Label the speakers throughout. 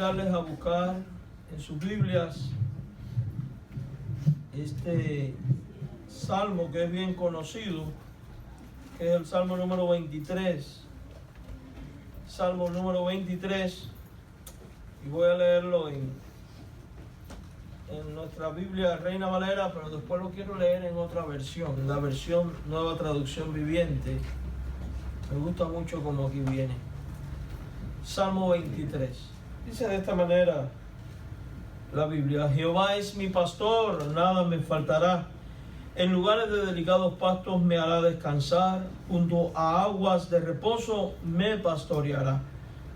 Speaker 1: invitarles a buscar en sus Biblias este salmo que es bien conocido, que es el Salmo número 23. Salmo número 23, y voy a leerlo en nuestra Biblia Reina Valera, pero después lo quiero leer en otra versión, en la versión Nueva Traducción Viviente. Me gusta mucho como aquí viene. Salmo 23. Dice de esta manera la Biblia: Jehová es mi pastor, nada me faltará. En lugares de delicados pastos me hará descansar, junto a aguas de reposo me pastoreará.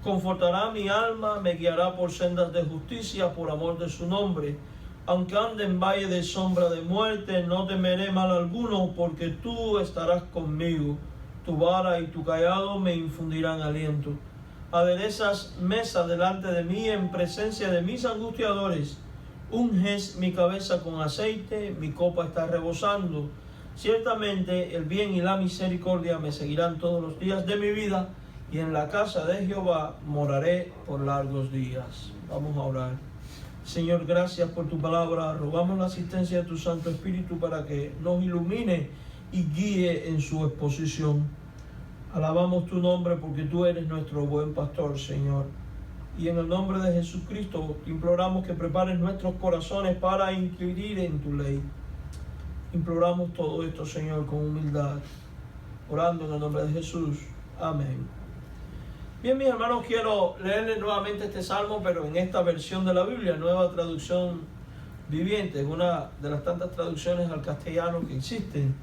Speaker 1: Confortará mi alma, me guiará por sendas de justicia, por amor de su nombre. Aunque ande en valle de sombra de muerte, no temeré mal alguno, porque tú estarás conmigo. Tu vara y tu cayado me infundirán aliento. Aderezas mesa delante de mí en presencia de mis angustiadores. Unges mi cabeza con aceite, mi copa está rebosando. Ciertamente el bien y la misericordia me seguirán todos los días de mi vida, y en la casa de Jehová moraré por largos días. Vamos a orar. Señor, gracias por tu palabra. Rogamos la asistencia de tu Santo Espíritu para que nos ilumine y guíe en su exposición. Alabamos tu nombre porque tú eres nuestro buen pastor, Señor. Y en el nombre de Jesucristo te imploramos que prepares nuestros corazones para inquirir en tu ley. Imploramos todo esto, Señor, con humildad, orando en el nombre de Jesús. Amén. Bien, mis hermanos, quiero leerles nuevamente este salmo, pero en esta versión de la Biblia, Nueva Traducción Viviente, es una de las tantas traducciones al castellano que existen.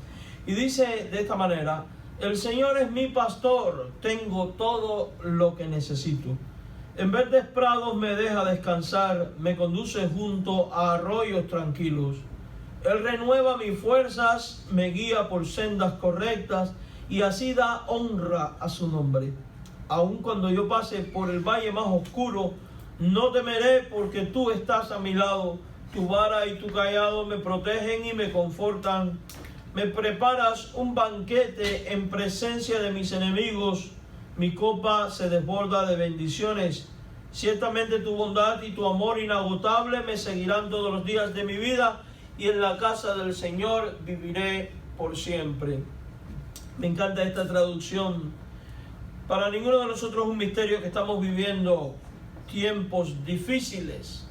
Speaker 1: Y dice de esta manera: el Señor es mi pastor, tengo todo lo que necesito. En verdes prados me deja descansar, me conduce junto a arroyos tranquilos. Él renueva mis fuerzas, me guía por sendas correctas, y así da honra a su nombre. Aun cuando yo pase por el valle más oscuro, no temeré, porque tú estás a mi lado. Tu vara y tu cayado me protegen y me confortan. Me preparas un banquete en presencia de mis enemigos. Mi copa se desborda de bendiciones. Ciertamente tu bondad y tu amor inagotable me seguirán todos los días de mi vida, y en la casa del Señor viviré por siempre. Me encanta esta traducción. Para ninguno de nosotros es un misterio que estamos viviendo tiempos difíciles.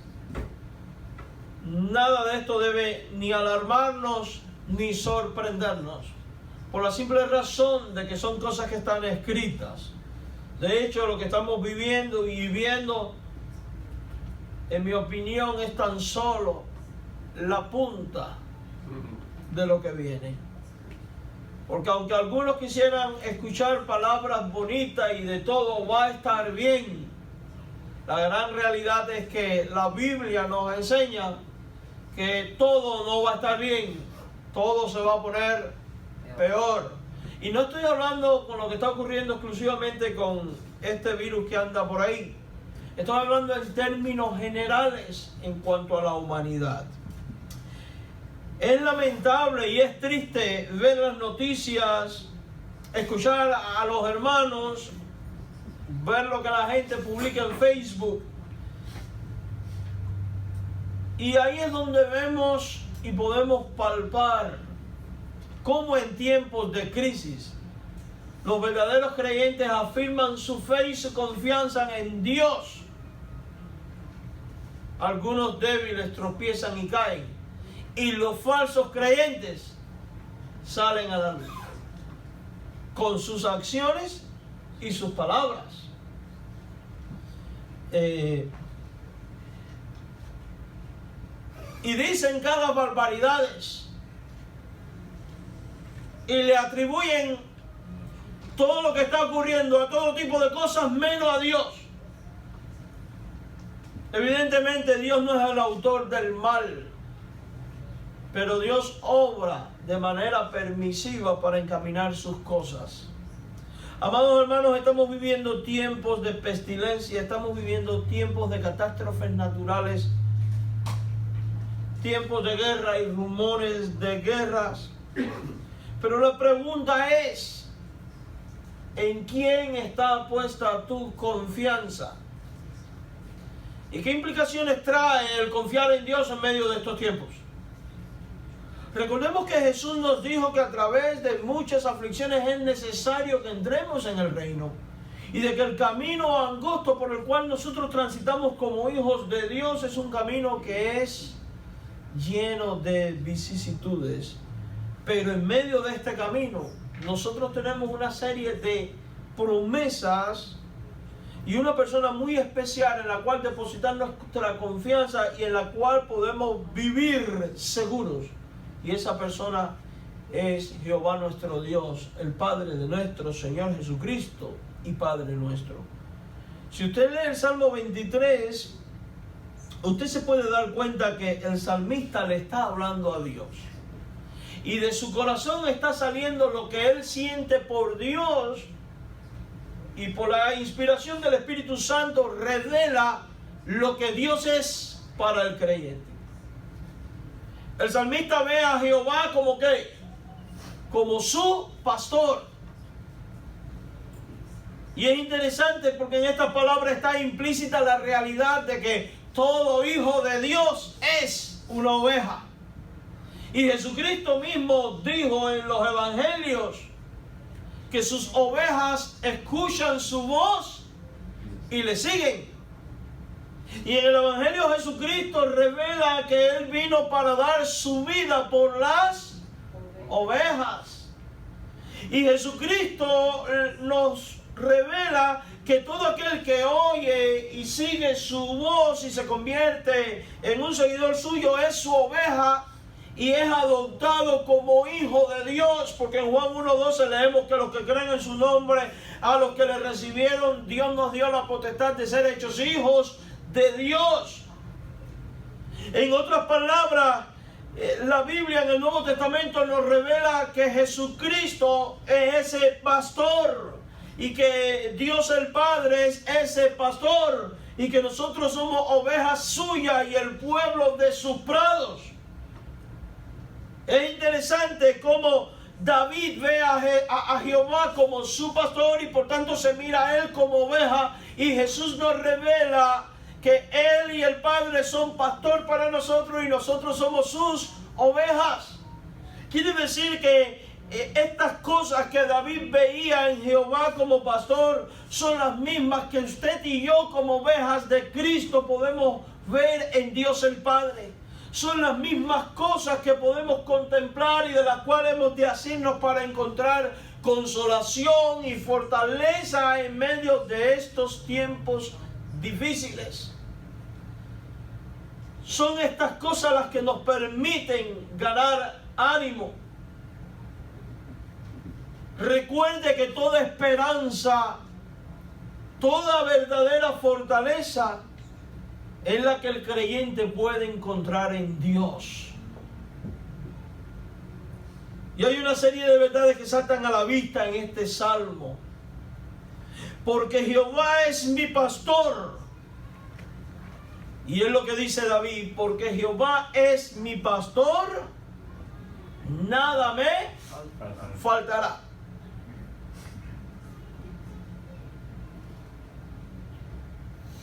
Speaker 1: Nada de esto debe ni alarmarnos ni sorprendernos, por la simple razón de que son cosas que están escritas. De hecho, lo que estamos viviendo y viviendo, en mi opinión, es tan solo la punta de lo que viene. Porque aunque algunos quisieran escuchar palabras bonitas y de todo va a estar bien, la gran realidad es que la Biblia nos enseña que todo no va a estar bien, todo se va a poner peor. Y no estoy hablando con lo que está ocurriendo exclusivamente con este virus que anda por ahí. Estoy hablando en términos generales en cuanto a la humanidad. Es lamentable y es triste ver las noticias, escuchar a los hermanos, ver lo que la gente publica en Facebook. Y ahí es donde vemos y podemos palpar cómo en tiempos de crisis los verdaderos creyentes afirman su fe y su confianza en Dios. Algunos débiles tropiezan y caen, y los falsos creyentes salen a la luz con sus acciones y sus palabras. Y dicen cada barbaridades y le atribuyen todo lo que está ocurriendo a todo tipo de cosas menos a Dios. Evidentemente Dios no es el autor del mal, pero Dios obra de manera permisiva para encaminar sus cosas. Amados hermanos, estamos viviendo tiempos de pestilencia, estamos viviendo tiempos de catástrofes naturales, tiempos de guerra y rumores de guerras. Pero la pregunta es: ¿en quién está puesta tu confianza? ¿Y qué implicaciones trae el confiar en Dios en medio de estos tiempos? Recordemos que Jesús nos dijo que a través de muchas aflicciones es necesario que entremos en el reino. Y de que el camino angosto por el cual nosotros transitamos como hijos de Dios es un camino que es lleno de vicisitudes. Pero en medio de este camino nosotros tenemos una serie de promesas y una persona muy especial en la cual depositar nuestra confianza y en la cual podemos vivir seguros. Y esa persona es Jehová nuestro Dios, el Padre de nuestro Señor Jesucristo y Padre nuestro. Si usted lee el Salmo 23, usted se puede dar cuenta que el salmista le está hablando a Dios. Y de su corazón está saliendo lo que él siente por Dios, y por la inspiración del Espíritu Santo revela lo que Dios es para el creyente. El salmista ve a Jehová como ¿qué? Como su pastor. Y es interesante porque en estas palabras está implícita la realidad de que todo hijo de Dios es una oveja. Y Jesucristo mismo dijo en los evangelios que sus ovejas escuchan su voz y le siguen. Y en el Evangelio Jesucristo revela que Él vino para dar su vida por las ovejas. Y Jesucristo nos revela que todo aquel que oye y sigue su voz y se convierte en un seguidor suyo es su oveja y es adoptado como hijo de Dios, porque en Juan 1:12 leemos que los que creen en su nombre, a los que le recibieron, Dios nos dio la potestad de ser hechos hijos de Dios. En otras palabras, la Biblia en el Nuevo Testamento nos revela que Jesucristo es ese pastor y que Dios el Padre es ese pastor y que nosotros somos ovejas suyas y el pueblo de sus prados. Es interesante cómo David ve a Jehová como su pastor y por tanto se mira a él como oveja, y Jesús nos revela que Él y el Padre son pastor para nosotros y nosotros somos sus ovejas. Quiere decir que estas cosas que David veía en Jehová como pastor son las mismas que usted y yo como ovejas de Cristo podemos ver en Dios el Padre. Son las mismas cosas que podemos contemplar y de las cuales hemos de asirnos para encontrar consolación y fortaleza en medio de estos tiempos difíciles. Son estas cosas las que nos permiten ganar ánimo. Recuerde que toda esperanza, toda verdadera fortaleza es la que el creyente puede encontrar en Dios. Y hay una serie de verdades que saltan a la vista en este salmo. Porque Jehová es mi pastor. Y es lo que dice David, porque Jehová es mi pastor, nada me faltará.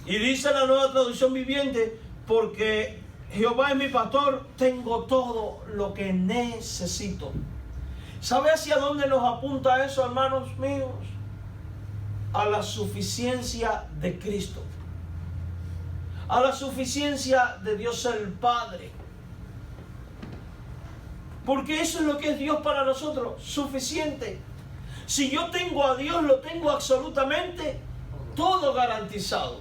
Speaker 1: Y dice la Nueva Traducción Viviente, porque Jehová es mi pastor, tengo todo lo que necesito. ¿Sabe hacia dónde nos apunta eso, hermanos míos? A la suficiencia de Cristo. A la suficiencia de Dios el Padre. Porque eso es lo que es Dios para nosotros, suficiente. Si yo tengo a Dios, lo tengo absolutamente todo garantizado.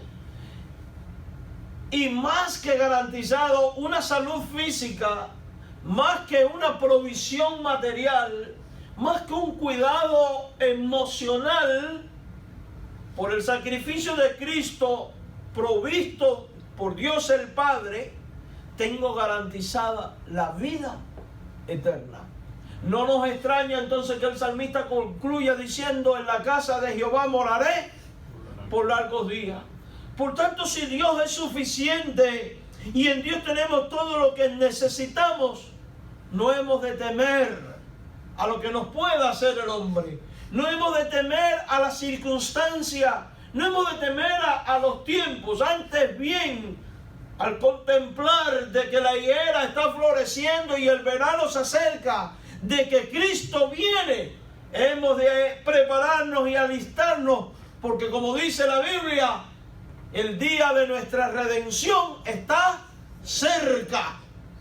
Speaker 1: Y más que garantizado, una salud física, más que una provisión material, más que un cuidado emocional, por el sacrificio de Cristo provisto por Dios el Padre, tengo garantizada la vida eterna. No nos extraña entonces que el salmista concluya diciendo: en la casa de Jehová moraré por largos días. Por tanto, si Dios es suficiente y en Dios tenemos todo lo que necesitamos, no hemos de temer a lo que nos pueda hacer el hombre. No hemos de temer a la circunstancia. No hemos de temer a los tiempos, antes bien, al contemplar de que la higuera está floreciendo y el verano se acerca, de que Cristo viene, hemos de prepararnos y alistarnos, porque como dice la Biblia, el día de nuestra redención está cerca.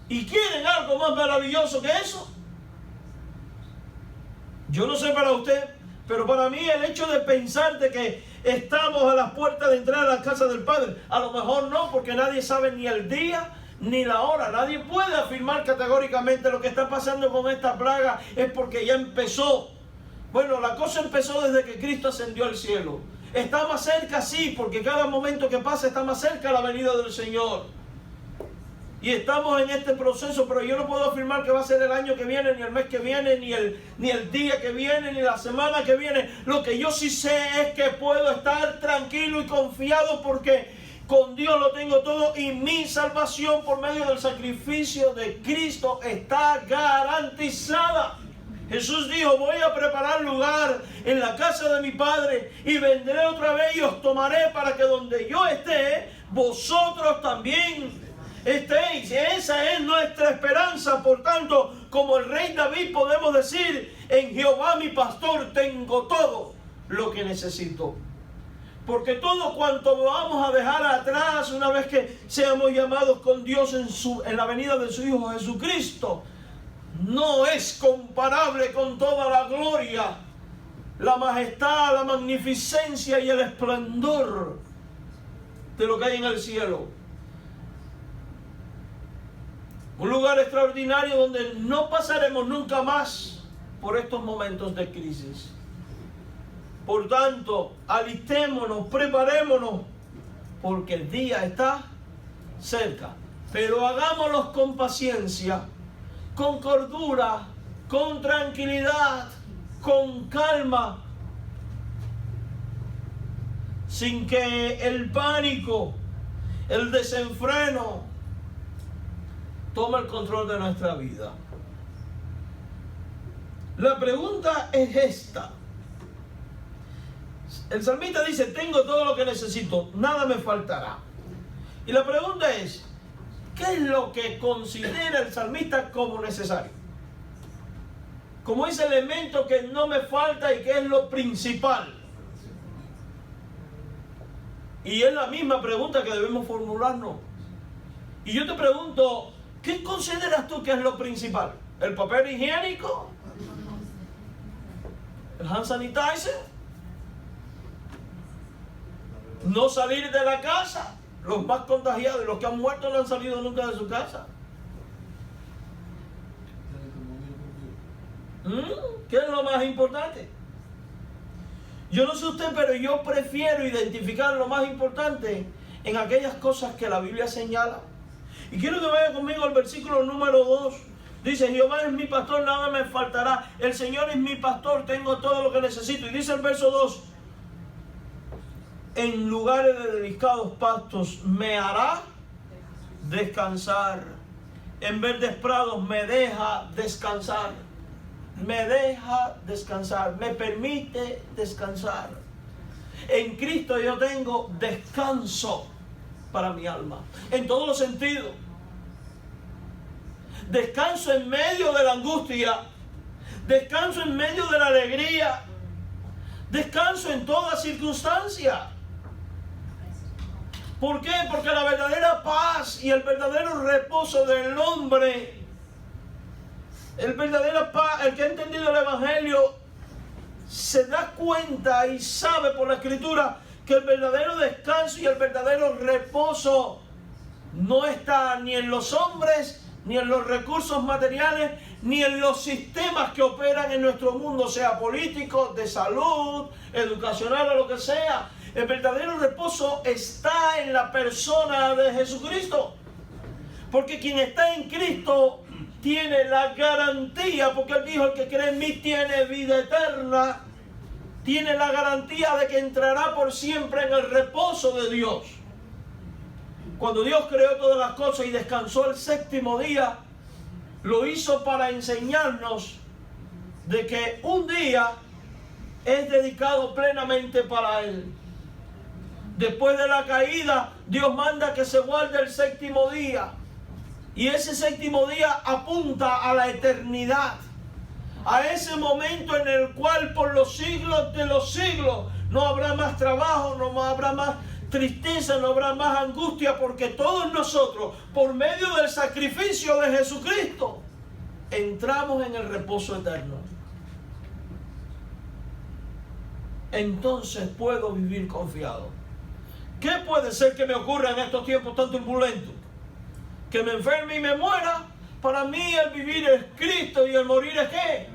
Speaker 1: ¿Y quieren algo más maravilloso que eso? Yo no sé para usted, pero para mí el hecho de pensar de que estamos a las puertas de entrar a la casa del Padre, a lo mejor no, porque nadie sabe ni el día ni la hora. Nadie puede afirmar categóricamente lo que está pasando con esta plaga es porque ya empezó. Bueno, la cosa empezó desde que Cristo ascendió al cielo. Está más cerca, sí, porque cada momento que pasa está más cerca la venida del Señor. Y estamos en este proceso, pero yo no puedo afirmar que va a ser el año que viene, ni el mes que viene, ni el día que viene, ni la semana que viene. Lo que yo sí sé es que puedo estar tranquilo y confiado porque con Dios lo tengo todo y mi salvación por medio del sacrificio de Cristo está garantizada. Jesús dijo, voy a preparar lugar en la casa de mi Padre y vendré otra vez y os tomaré para que donde yo esté, vosotros también estéis. Esa es nuestra esperanza. Por tanto, como el rey David podemos decir, en Jehová mi pastor tengo todo lo que necesito. Porque todo cuanto vamos a dejar atrás una vez que seamos llamados con Dios en la venida de su Hijo Jesucristo, no es comparable con toda la gloria, la majestad, la magnificencia y el esplendor de lo que hay en el cielo. Un lugar extraordinario donde no pasaremos nunca más por estos momentos de crisis. Por tanto, alistémonos, preparémonos, porque el día está cerca. Pero hagámoslo con paciencia, con cordura, con tranquilidad, con calma, sin que el pánico, el desenfreno tome el control de nuestra vida. La pregunta es esta. El salmista dice, tengo todo lo que necesito, nada me faltará. Y la pregunta es, ¿qué es lo que considera el salmista como necesario? Como ese elemento que no me falta y que es lo principal. Y es la misma pregunta que debemos formularnos. Y yo te pregunto, ¿qué consideras tú que es lo principal? ¿El papel higiénico? ¿El hand sanitizer? ¿No salir de la casa? Los más contagiados y los que han muerto no han salido nunca de su casa. ¿Qué es lo más importante? Yo no sé usted, pero yo prefiero identificar lo más importante en aquellas cosas que la Biblia señala. Y quiero que vaya conmigo al versículo número 2. Dice, Jehová es mi pastor, nada me faltará. El Señor es mi pastor, tengo todo lo que necesito. Y dice el verso 2, en lugares de delicados pastos me hará descansar. En verdes prados me deja descansar. Me deja descansar, me permite descansar. En Cristo yo tengo descanso para mi alma, en todos los sentidos. Descanso en medio de la angustia, descanso en medio de la alegría, descanso en toda circunstancia. ¿Por qué? Porque la verdadera paz y el verdadero reposo del hombre, el verdadero paz, el que ha entendido el Evangelio, se da cuenta y sabe por la Escritura que el verdadero descanso y el verdadero reposo no está ni en los hombres, ni en los recursos materiales, ni en los sistemas que operan en nuestro mundo, sea político, de salud, educacional o lo que sea. El verdadero reposo está en la persona de Jesucristo. Porque quien está en Cristo tiene la garantía, porque Él dijo, el que cree en mí tiene vida eterna, tiene la garantía de que entrará por siempre en el reposo de Dios. Cuando Dios creó todas las cosas y descansó el séptimo día, lo hizo para enseñarnos de que un día es dedicado plenamente para Él. Después de la caída, Dios manda que se guarde el séptimo día. Y ese séptimo día apunta a la eternidad. A ese momento en el cual por los siglos de los siglos no habrá más trabajo, no habrá más tristeza, no habrá más angustia, porque todos nosotros, por medio del sacrificio de Jesucristo, entramos en el reposo eterno. Entonces puedo vivir confiado. ¿Qué puede ser que me ocurra en estos tiempos tan turbulentos? Que me enferme y me muera. Para mí el vivir es Cristo y el morir es ¿qué?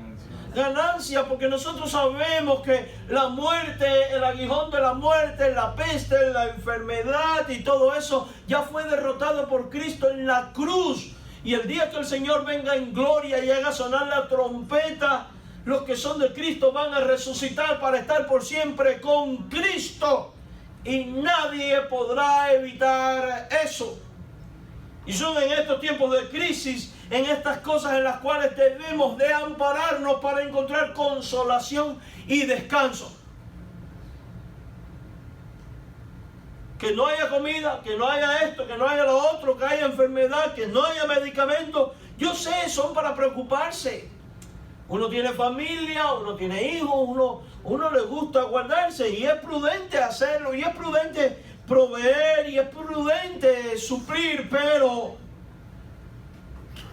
Speaker 1: Ganancia, porque nosotros sabemos que la muerte, el aguijón de la muerte, la peste, la enfermedad y todo eso ya fue derrotado por Cristo en la cruz. Y el día que el Señor venga en gloria y haga sonar la trompeta, los que son de Cristo van a resucitar para estar por siempre con Cristo. Y nadie podrá evitar eso. Y son en estos tiempos de crisis, en estas cosas en las cuales debemos de ampararnos para encontrar consolación y descanso. Que no haya comida, que no haya esto, que no haya lo otro, que haya enfermedad, que no haya medicamentos. Yo sé, son para preocuparse. Uno tiene familia, uno tiene hijos, uno le gusta guardarse y es prudente hacerlo y es prudente proveer y es prudente suplir, pero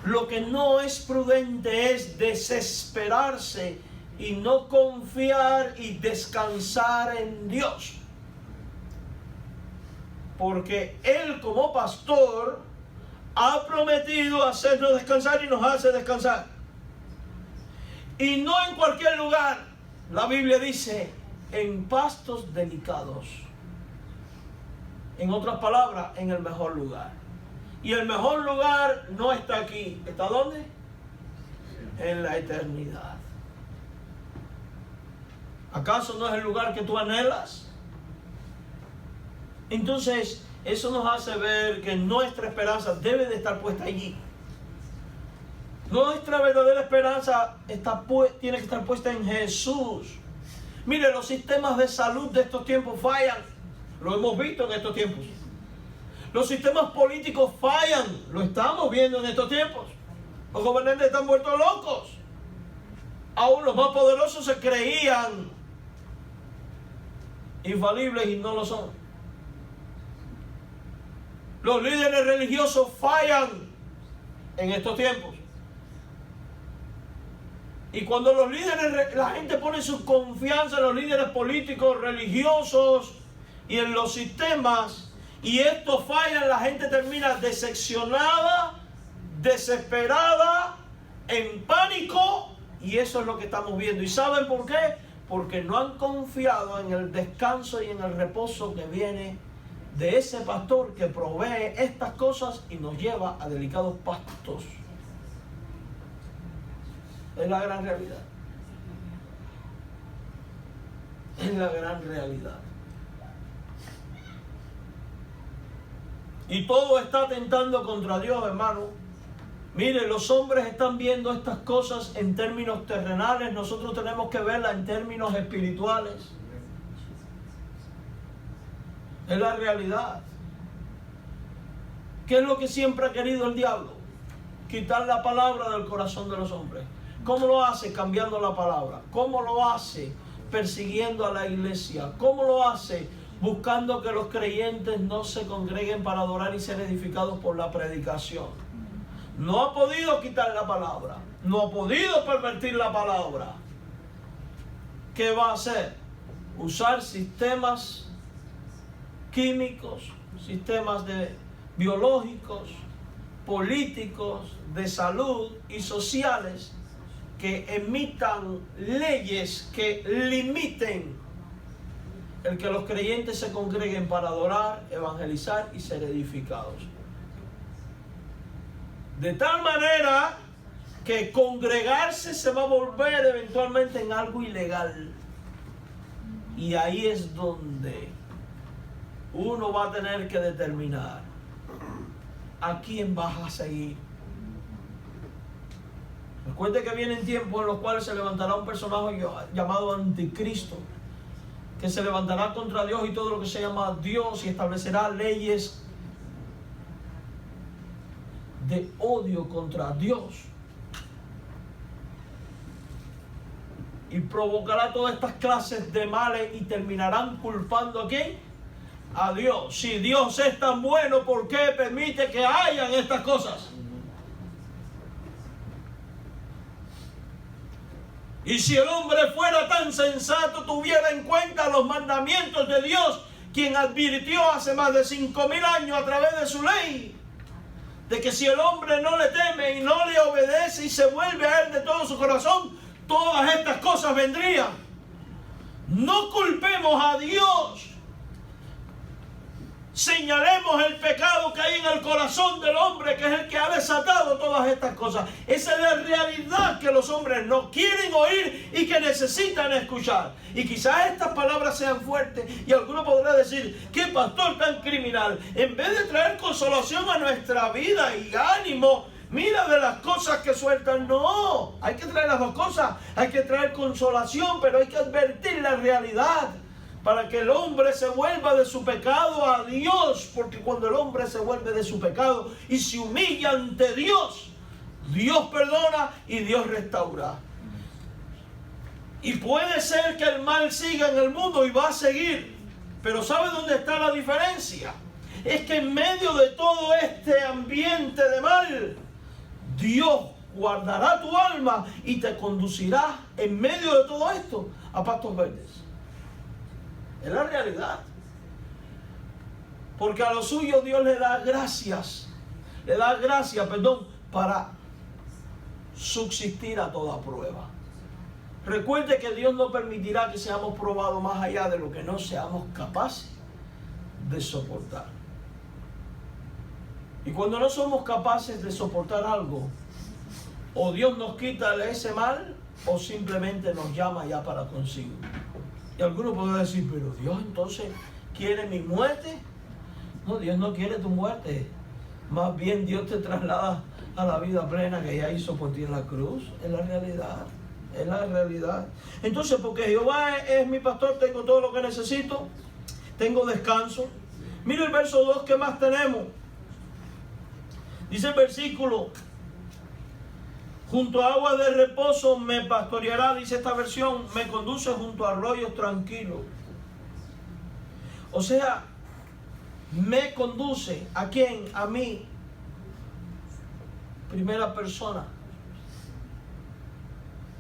Speaker 1: lo que no es prudente es desesperarse y no confiar y descansar en Dios. Porque Él como pastor ha prometido hacernos descansar y nos hace descansar. Y no en cualquier lugar. La Biblia dice, en pastos delicados. En otras palabras, en el mejor lugar. Y el mejor lugar no está aquí. ¿Está dónde? En la eternidad. ¿Acaso no es el lugar que tú anhelas? Entonces, eso nos hace ver que nuestra esperanza debe de estar puesta allí. Nuestra verdadera esperanza tiene que estar puesta en Jesús. Mire, los sistemas de salud de estos tiempos fallan. Lo hemos visto en estos tiempos. Los sistemas políticos fallan. Lo estamos viendo en estos tiempos. Los gobernantes están vueltos locos. Aún los más poderosos se creían infalibles y no lo son. Los líderes religiosos fallan en estos tiempos. Y cuando los líderes, la gente pone su confianza en los líderes políticos, religiosos y en los sistemas, y estos fallan, la gente termina decepcionada, desesperada, en pánico, y eso es lo que estamos viendo. ¿Y saben por qué? Porque no han confiado en el descanso y en el reposo que viene de ese pastor que provee estas cosas y nos lleva a delicados pastos. Es la gran realidad. Es la gran realidad. Y todo está atentando contra Dios, hermano. Mire, los hombres están viendo estas cosas en términos terrenales. Nosotros tenemos que verlas en términos espirituales. Es la realidad. ¿Qué es lo que siempre ha querido el diablo? Quitar la palabra del corazón de los hombres. ¿Cómo lo hace? Cambiando la palabra. ¿Cómo lo hace? Persiguiendo a la iglesia. ¿Cómo lo hace? Buscando que los creyentes no se congreguen para adorar y ser edificados por la predicación. No ha podido quitar la palabra. No ha podido pervertir la palabra. ¿Qué va a hacer? Usar sistemas químicos, sistemas biológicos, políticos, de salud y sociales que emitan leyes que limiten el que los creyentes se congreguen para adorar, evangelizar y ser edificados. De tal manera que congregarse se va a volver eventualmente en algo ilegal. Y ahí es donde uno va a tener que determinar a quién vas a seguir. Recuerde que vienen tiempos en los cuales se levantará un personaje llamado Anticristo. que se levantará contra Dios y todo lo que se llama Dios, y establecerá leyes de odio contra Dios. Y provocará todas estas clases de males y terminarán culpando ¿a quién? A Dios. Si Dios es tan bueno, ¿por qué permite que hayan estas cosas? Y si el hombre fuera tan sensato, tuviera en cuenta los mandamientos de Dios, quien advirtió hace más de 5,000 años a través de su ley, de que si el hombre no le teme y no le obedece y se vuelve a él de todo su corazón, todas estas cosas vendrían. No culpemos a Dios. Señalemos el pecado que hay en el corazón del hombre, que es el que ha desatado todas estas cosas. Esa es la realidad que los hombres no quieren oír y que necesitan escuchar. Y quizás estas palabras sean fuertes y alguno podrá decir: ¿qué pastor tan criminal? En vez de traer consolación a nuestra vida y ánimo, mira de las cosas que sueltan. No, hay que traer las dos cosas. Hay que traer consolación, pero hay que advertir la realidad, para que el hombre se vuelva de su pecado a Dios. Porque cuando el hombre se vuelve de su pecado y se humilla ante Dios, Dios perdona y Dios restaura. Y puede ser que el mal siga en el mundo y va a seguir, pero ¿sabe dónde está la diferencia? Es que en medio de todo este ambiente de mal, Dios guardará tu alma y te conducirá en medio de todo esto a pastos verdes. Es la realidad. Porque a lo suyo Dios le da gracias. Le da gracia, para subsistir a toda prueba. Recuerde que Dios no permitirá que seamos probados más allá de lo que no seamos capaces de soportar. Y cuando no somos capaces de soportar algo, o Dios nos quita ese mal, o simplemente nos llama ya para consigo. Y algunos podrán decir: pero Dios entonces quiere mi muerte. No, Dios no quiere tu muerte. Más bien Dios te traslada a la vida plena que ya hizo por ti en la cruz. Es la realidad. Es la realidad. Entonces, porque Jehová es mi pastor, tengo todo lo que necesito. Tengo descanso. Mira el verso 2, ¿qué más tenemos? Dice el versículo: junto a aguas de reposo me pastoreará, dice esta versión, me conduce junto a arroyos tranquilos. O sea, me conduce, ¿a quién? A mí. Primera persona.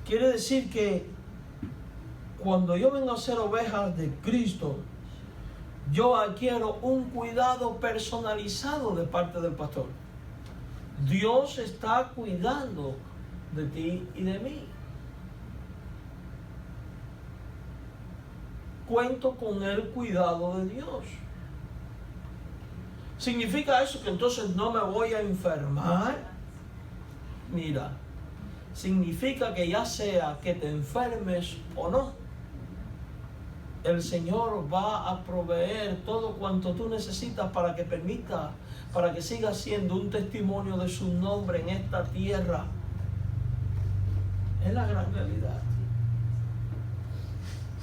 Speaker 1: Quiere decir que cuando yo vengo a ser ovejas de Cristo, yo adquiero un cuidado personalizado de parte del pastor. Dios está cuidando de ti y de mí. Cuento con el cuidado de Dios. ¿Significa eso que entonces no me voy a enfermar? Mira, significa que ya sea que te enfermes o no, el Señor va a proveer todo cuanto tú necesitas para que permita, para que siga siendo un testimonio de su nombre en esta tierra. Es la gran realidad.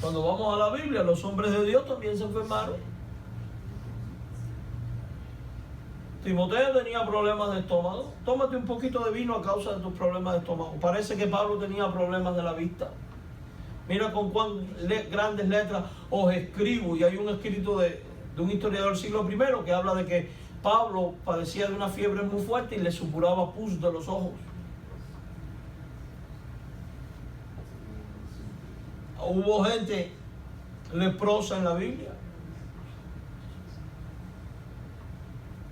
Speaker 1: Cuando vamos a la Biblia, los hombres de Dios también se enfermaron. Timoteo tenía problemas de estómago. Tómate un poquito de vino a causa de tus problemas de estómago. Parece que Pablo tenía problemas de la vista. Mira con cuán grandes letras os escribo. Y hay un escrito de un historiador del siglo I que habla de que Pablo padecía de una fiebre muy fuerte y le supuraba pus de los ojos. Hubo gente leprosa en la Biblia.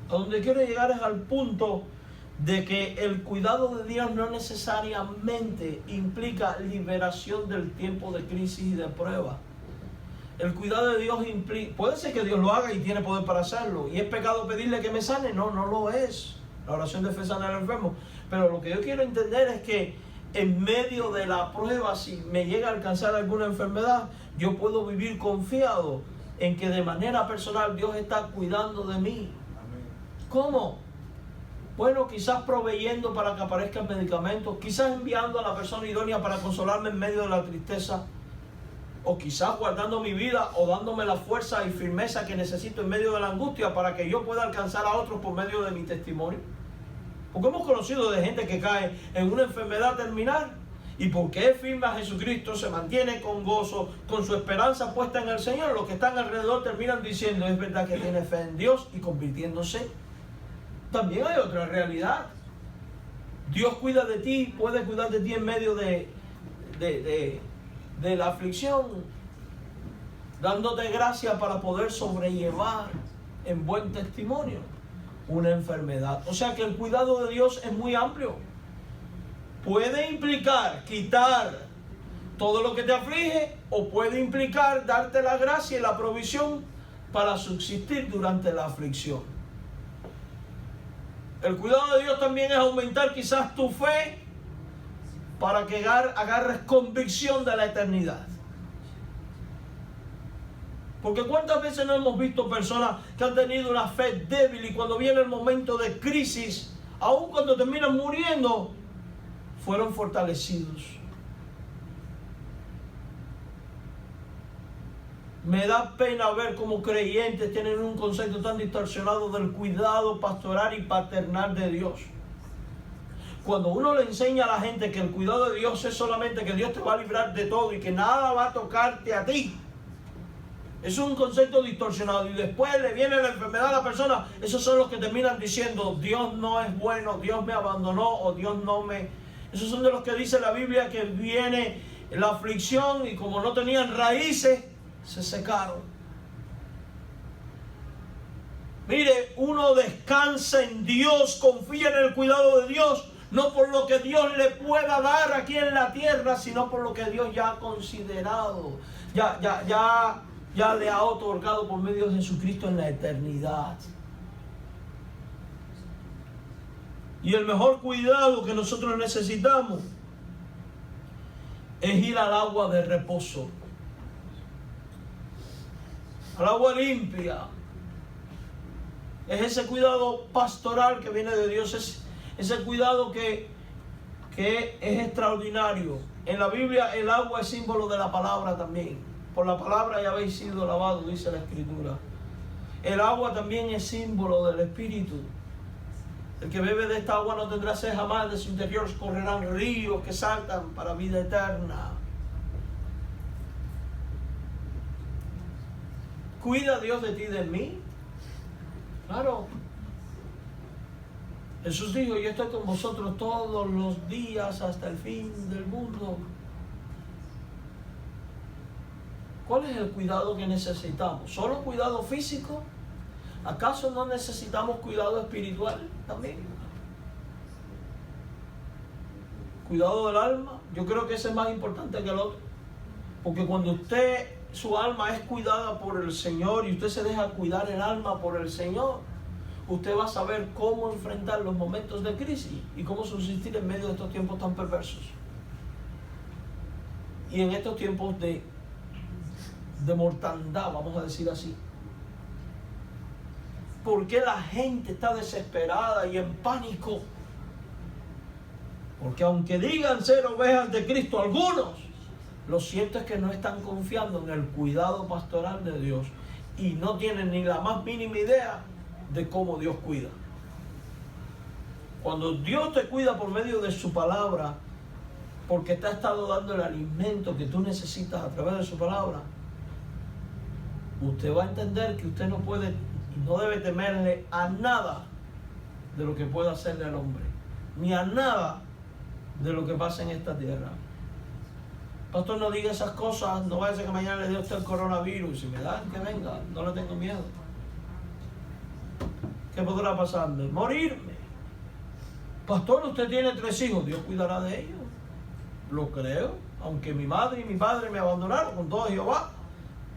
Speaker 1: A donde quiero llegar es al punto de que el cuidado de Dios no necesariamente implica liberación del tiempo de crisis y de prueba. El cuidado de Dios implica, puede ser que Dios lo haga y tiene poder para hacerlo. ¿Y es pecado pedirle que me sane? No, no lo es. La oración de fe sana al enfermo. Pero lo que yo quiero entender es que en medio de la prueba, si me llega a alcanzar alguna enfermedad, yo puedo vivir confiado en que de manera personal Dios está cuidando de mí. ¿Cómo? Bueno, quizás proveyendo para que aparezcan medicamentos, quizás enviando a la persona idónea para consolarme en medio de la tristeza, o quizás guardando mi vida o dándome la fuerza y firmeza que necesito en medio de la angustia para que yo pueda alcanzar a otros por medio de mi testimonio. Porque hemos conocido de gente que cae en una enfermedad terminal y porque es firme a Jesucristo, se mantiene con gozo, con su esperanza puesta en el Señor. Los que están alrededor terminan diciendo: es verdad que tiene fe en Dios, y convirtiéndose. También hay otra realidad. Dios cuida de ti, puede cuidar de ti en medio de la aflicción, dándote gracia para poder sobrellevar en buen testimonio una enfermedad. O sea que el cuidado de Dios es muy amplio. Puede implicar quitar todo lo que te aflige, o puede implicar darte la gracia y la provisión para subsistir durante la aflicción. El cuidado de Dios también es aumentar quizás tu fe para que agarres convicción de la eternidad. Porque cuántas veces no hemos visto personas que han tenido una fe débil y cuando viene el momento de crisis, aun cuando terminan muriendo, fueron fortalecidos. Me da pena ver cómo creyentes tienen un concepto tan distorsionado del cuidado pastoral y paternal de Dios. Cuando uno le enseña a la gente que el cuidado de Dios es solamente que Dios te va a librar de todo y que nada va a tocarte a ti, es un concepto distorsionado. Y después le viene la enfermedad a la persona. Esos son los que terminan diciendo: Dios no es bueno, Dios me abandonó, o Dios no me... Esos son de los que dice la Biblia que viene la aflicción y como no tenían raíces, se secaron. Mire, uno descansa en Dios, confía en el cuidado de Dios, no por lo que Dios le pueda dar aquí en la tierra, sino por lo que Dios ya ha considerado, ya le ha otorgado por medio de Jesucristo en la eternidad. Y el mejor cuidado que nosotros necesitamos es ir al agua de reposo, al agua limpia. Es ese cuidado pastoral que viene de Dios, es ese cuidado que es extraordinario. En la Biblia el agua es símbolo de la palabra también. Por la palabra ya habéis sido lavados, dice la Escritura. El agua también es símbolo del Espíritu. El que bebe de esta agua no tendrá sed jamás, de su interior correrán ríos que saltan para vida eterna. ¿Cuida Dios de ti y de mí? Claro. Jesús dijo: yo estoy con vosotros todos los días hasta el fin del mundo. ¿Cuál es el cuidado que necesitamos? ¿Solo cuidado físico? ¿Acaso no necesitamos cuidado espiritual también? Cuidado del alma. Yo creo que ese es más importante que el otro. Porque cuando su alma es cuidada por el Señor y usted se deja cuidar el alma por el Señor, usted va a saber cómo enfrentar los momentos de crisis y cómo subsistir en medio de estos tiempos tan perversos. Y en estos tiempos de mortandad, vamos a decir así. ¿Por qué la gente está desesperada y en pánico? Porque aunque digan ser ovejas de Cristo algunos, lo cierto es que no están confiando en el cuidado pastoral de Dios y no tienen ni la más mínima idea de cómo Dios cuida. Cuando Dios te cuida por medio de su palabra, porque te ha estado dando el alimento que tú necesitas a través de su palabra, usted va a entender que usted no debe temerle a nada de lo que pueda hacerle al hombre, ni a nada de lo que pasa en esta tierra. Pastor, no diga esas cosas, no vaya a ser que mañana le dé a usted el coronavirus. Si me da, que venga, no le tengo miedo. ¿Qué podrá pasarme? Morirme. Pastor, usted tiene 3 hijos, Dios cuidará de ellos. Lo creo, aunque mi madre y mi padre me abandonaron, con todo Jehová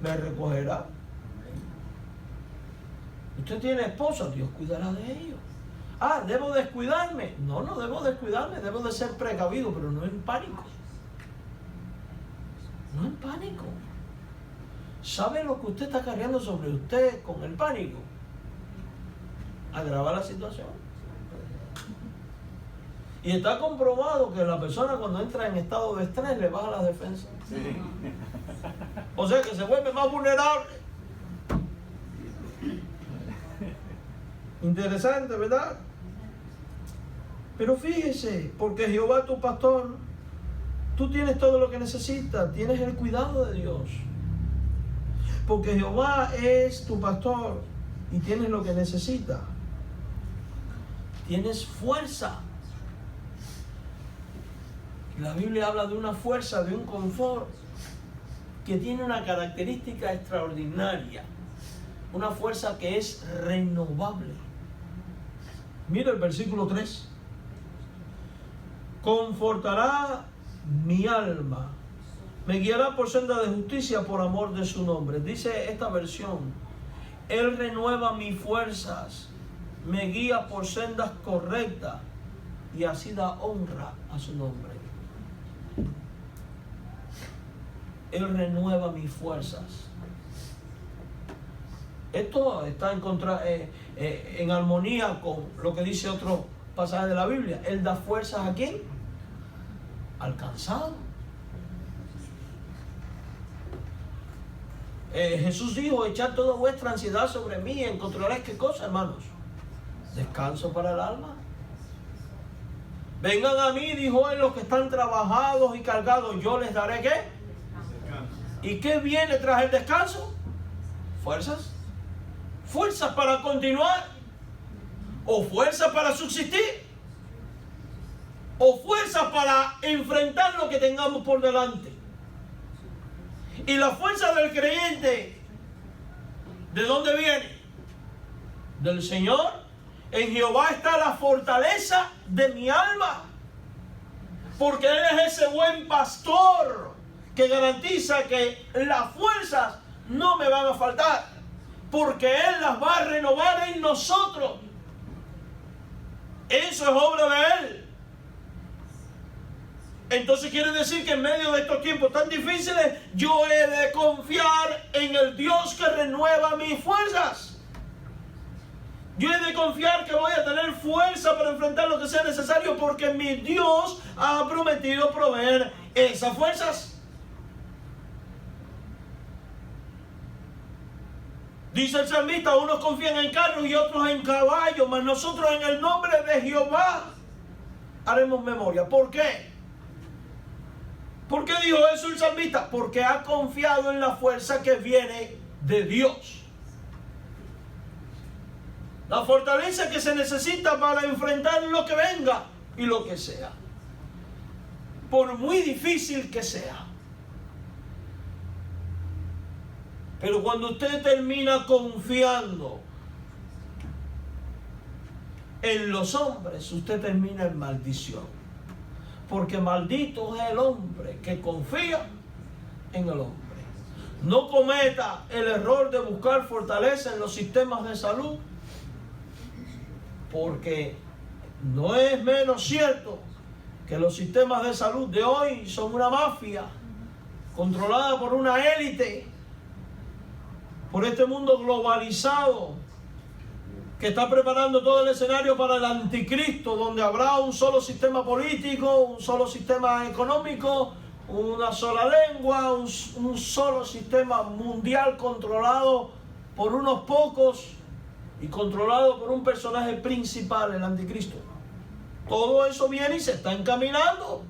Speaker 1: me recogerá. Usted tiene esposa, Dios cuidará de ellos. Ah, ¿debo descuidarme? No debo descuidarme, debo de ser precavido, pero no en pánico. No en pánico. ¿Sabe lo que usted está cargando sobre usted con el pánico? Agrava la situación. Y está comprobado que la persona cuando entra en estado de estrés le baja las defensas. Sí. O sea que se vuelve más vulnerable. Interesante, ¿verdad? Pero fíjese, porque Jehová es tu pastor, tú tienes todo lo que necesitas, tienes el cuidado de Dios. Porque Jehová es tu pastor y tienes lo que necesitas. Tienes fuerza. La Biblia habla de una fuerza, de un confort que tiene una característica extraordinaria. Una fuerza que es renovable. Mira el versículo 3. Confortará mi alma. Me guiará por senda de justicia por amor de su nombre. Dice esta versión: Él renueva mis fuerzas, me guía por sendas correctas y así da honra a su nombre. Él renueva mis fuerzas. Esto está en armonía con lo que dice otro pasaje de la Biblia. Él da fuerzas ¿a quién? Al cansado. Jesús dijo: echad toda vuestra ansiedad sobre mí y encontraréis ¿qué cosa, hermanos? Descanso para el alma. Vengan a mí, dijo él, los que están trabajados y cargados, yo les daré ¿qué? Descanso. ¿Y qué viene tras el descanso? Fuerzas. Fuerzas para continuar, o fuerzas para subsistir, o fuerzas para enfrentar lo que tengamos por delante. Y la fuerza del creyente, ¿de dónde viene? Del Señor. En Jehová está la fortaleza de mi alma, porque Él es ese buen pastor que garantiza que las fuerzas no me van a faltar, porque Él las va a renovar en nosotros. Eso es obra de Él. Entonces quiere decir que en medio de estos tiempos tan difíciles, yo he de confiar en el Dios que renueva mis fuerzas. Yo he de confiar que voy a tener fuerza para enfrentar lo que sea necesario, porque mi Dios ha prometido proveer esas fuerzas. Dice el salmista: unos confían en carros y otros en caballos, mas nosotros en el nombre de Jehová haremos memoria. ¿Por qué? ¿Por qué dijo eso el salmista? Porque ha confiado en la fuerza que viene de Dios. La fortaleza que se necesita para enfrentar lo que venga y lo que sea. Por muy difícil que sea. Pero cuando usted termina confiando en los hombres, usted termina en maldición. Porque maldito es el hombre que confía en el hombre. No cometa el error de buscar fortaleza en los sistemas de salud, porque no es menos cierto que los sistemas de salud de hoy son una mafia controlada por una élite, por este mundo globalizado que está preparando todo el escenario para el anticristo, donde habrá un solo sistema político, un solo sistema económico, una sola lengua, un solo sistema mundial controlado por unos pocos y controlado por un personaje principal, el anticristo. Todo eso viene y se está encaminando.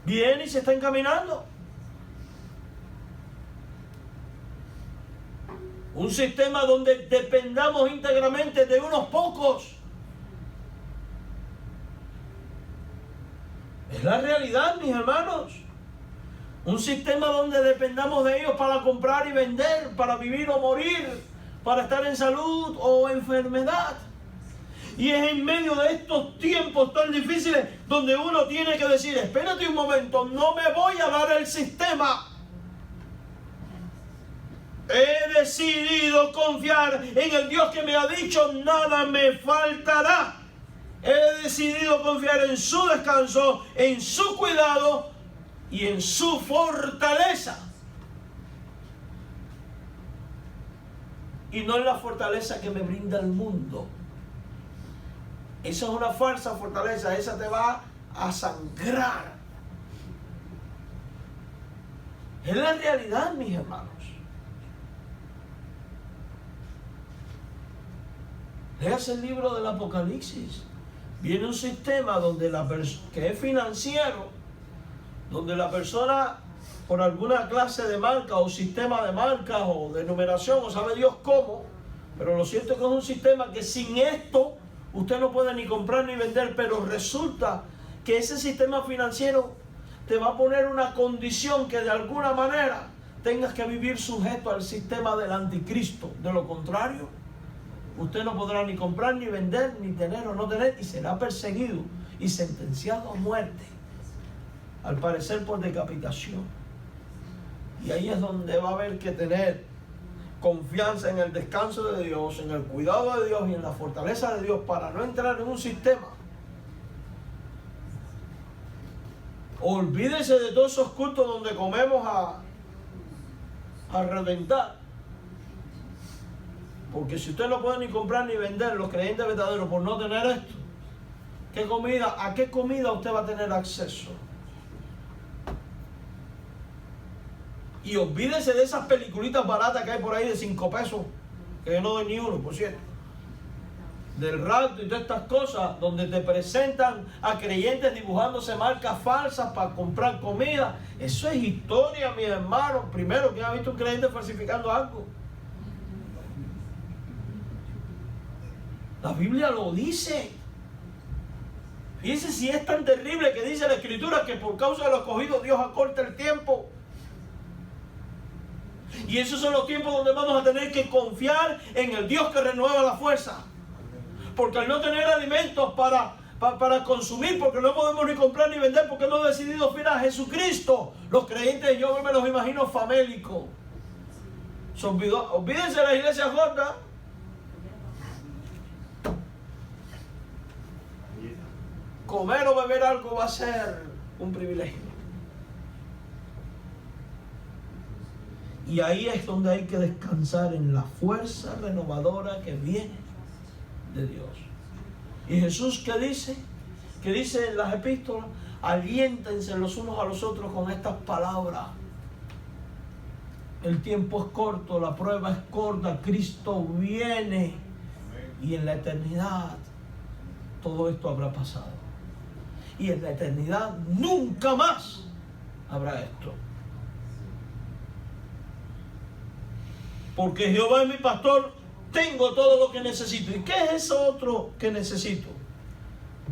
Speaker 1: Viene y se está encaminando. Un sistema donde dependamos íntegramente de unos pocos. Es la realidad, mis hermanos. Un sistema donde dependamos de ellos para comprar y vender, para vivir o morir, para estar en salud o enfermedad. Y es en medio de estos tiempos tan difíciles donde uno tiene que decir: espérate un momento, no me voy a dar el sistema. He decidido confiar en el Dios que me ha dicho: nada me faltará. He decidido confiar en su descanso, en su cuidado y en su fortaleza. Y no en la fortaleza que me brinda el mundo. Esa es una falsa fortaleza, esa te va a sangrar. Es la realidad, mis hermanos. Léase el libro del Apocalipsis. Viene un sistema donde que es financiero, donde la persona, por alguna clase de marca o sistema de marcas o de numeración, o sabe Dios cómo, pero lo cierto es que es un sistema que sin esto usted no puede ni comprar ni vender, pero resulta que ese sistema financiero te va a poner una condición que de alguna manera tengas que vivir sujeto al sistema del anticristo. De lo contrario, usted no podrá ni comprar, ni vender, ni tener o no tener, y será perseguido y sentenciado a muerte, al parecer por decapitación. Y ahí es donde va a haber que tener confianza en el descanso de Dios, en el cuidado de Dios y en la fortaleza de Dios para no entrar en un sistema. Olvídese de todos esos cultos donde comemos a reventar. Porque si usted no puede ni comprar ni vender, los creyentes verdaderos, por no tener esto, ¿a qué comida usted va a tener acceso? Y olvídese de esas peliculitas baratas que hay por ahí de 5 pesos, que yo no doy ni uno, por cierto. Del rapto y todas estas cosas, donde te presentan a creyentes dibujándose marcas falsas para comprar comida. Eso es historia, mis hermanos. Primero, ¿quién ha visto un creyente falsificando algo? La Biblia lo dice. Fíjense si es tan terrible que dice la Escritura que por causa de los escogidos Dios acorta el tiempo. Y esos son los tiempos donde vamos a tener que confiar en el Dios que renueva la fuerza. Porque al no tener alimentos para consumir, porque no podemos ni comprar ni vender, porque hemos decidido fiar a Jesucristo, los creyentes, yo me los imagino famélicos. Olvídense de la iglesia gorda. Comer o beber algo va a ser un privilegio. Y ahí es donde hay que descansar en la fuerza renovadora que viene de Dios. Y Jesús, ¿qué dice? Que dice en las epístolas: aliéntense los unos a los otros con estas palabras. El tiempo es corto, la prueba es corta, Cristo viene. Y en la eternidad todo esto habrá pasado. Y en la eternidad nunca más habrá esto. Porque Jehová es mi pastor, tengo todo lo que necesito. ¿Y qué es eso otro que necesito?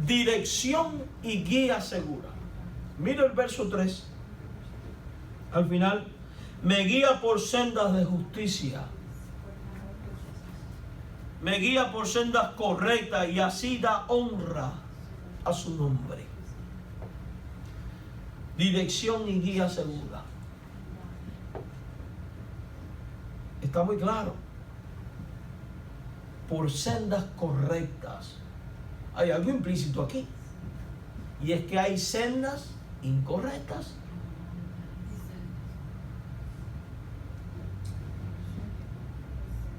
Speaker 1: Dirección y guía segura. Mira el verso 3. Al final, me guía por sendas de justicia. Me guía por sendas correctas y así da honra a su nombre. Dirección y guía segura. Está muy claro. Por sendas correctas. Hay algo implícito aquí. Y es que hay sendas incorrectas.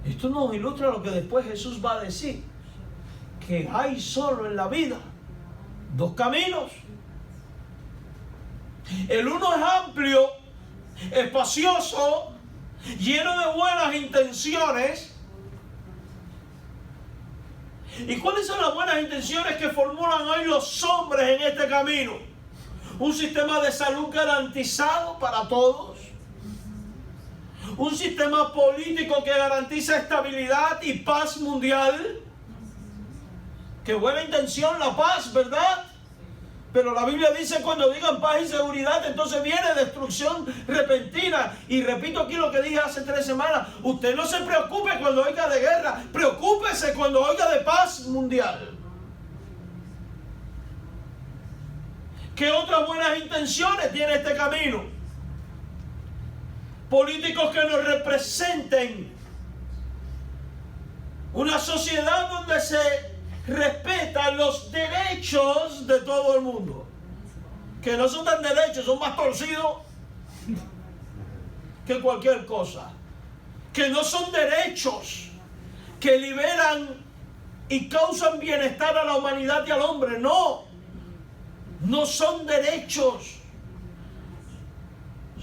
Speaker 1: Esto nos ilustra lo que después Jesús va a decir. Que hay solo en la vida 2 caminos. El uno es amplio, espacioso, lleno de buenas intenciones. ¿Y cuáles son las buenas intenciones que formulan hoy los hombres en este camino? Un sistema de salud garantizado para todos. Un sistema político que garantiza estabilidad y paz mundial. Qué buena intención la paz, ¿verdad? Pero la Biblia dice: cuando digan paz y seguridad, entonces viene destrucción repentina. Y repito aquí lo que dije hace 3 semanas: usted no se preocupe cuando oiga de guerra, preocúpese cuando oiga de paz mundial. ¿Qué otras buenas intenciones tiene este camino? Políticos que nos representen una sociedad donde se respetan los derechos de todo el mundo, que no son tan derechos, son más torcidos que cualquier cosa, que no son derechos que liberan y causan bienestar a la humanidad y al hombre. No son derechos,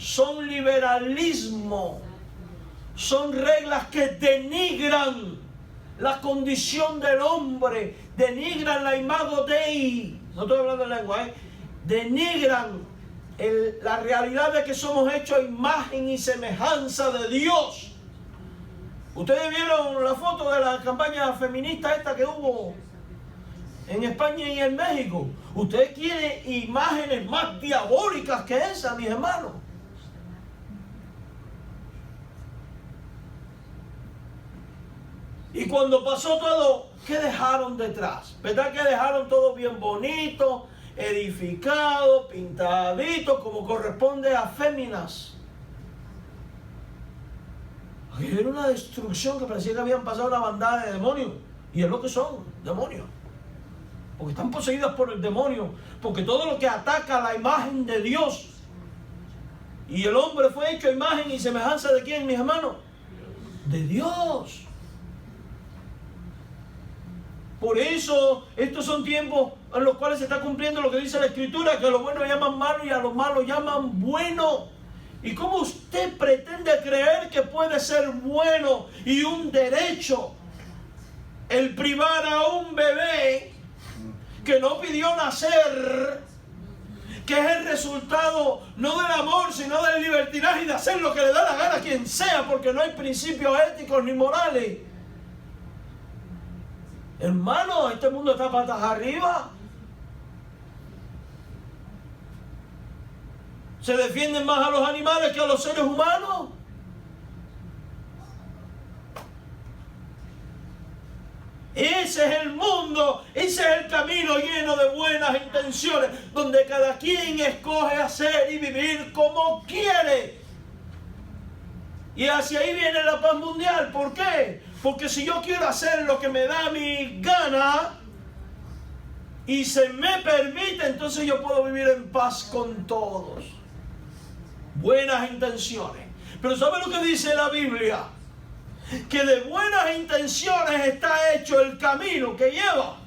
Speaker 1: son liberalismo, son reglas que denigran la condición del hombre, denigran la imago Dei, no estoy hablando de lengua, denigran la realidad de que somos hechos a imagen y semejanza de Dios. Ustedes vieron la foto de la campaña feminista esta que hubo en España y en México. Ustedes quieren imágenes más diabólicas que esas, mis hermanos. Y cuando pasó todo, ¿qué dejaron detrás? ¿Verdad que dejaron todo bien bonito, edificado, pintadito, como corresponde a féminas? Era una destrucción que parecía que habían pasado una bandada de demonios. Y es lo que son, demonios. Porque están poseídas por el demonio. Porque todo lo que ataca a la imagen de Dios. Y el hombre fue hecho a imagen y semejanza de ¿quién, mis hermanos? De Dios. Por eso, estos son tiempos en los cuales se está cumpliendo lo que dice la Escritura, que a lo bueno llaman malo y a lo malo llaman bueno. ¿Y cómo usted pretende creer que puede ser bueno y un derecho el privar a un bebé que no pidió nacer, que es el resultado no del amor, sino del libertinaje y de hacer lo que le da la gana a quien sea, porque no hay principios éticos ni morales? Hermano, este mundo está patas arriba. ¿Se defienden más a los animales que a los seres humanos? Ese es el mundo, ese es el camino lleno de buenas intenciones, donde cada quien escoge hacer y vivir como quiere. Y hacia ahí viene la paz mundial. ¿Por qué? Porque si yo quiero hacer lo que me da mi gana y se me permite, entonces yo puedo vivir en paz con todos. Buenas intenciones. Pero ¿sabe lo que dice la Biblia? Que de buenas intenciones está hecho el camino que lleva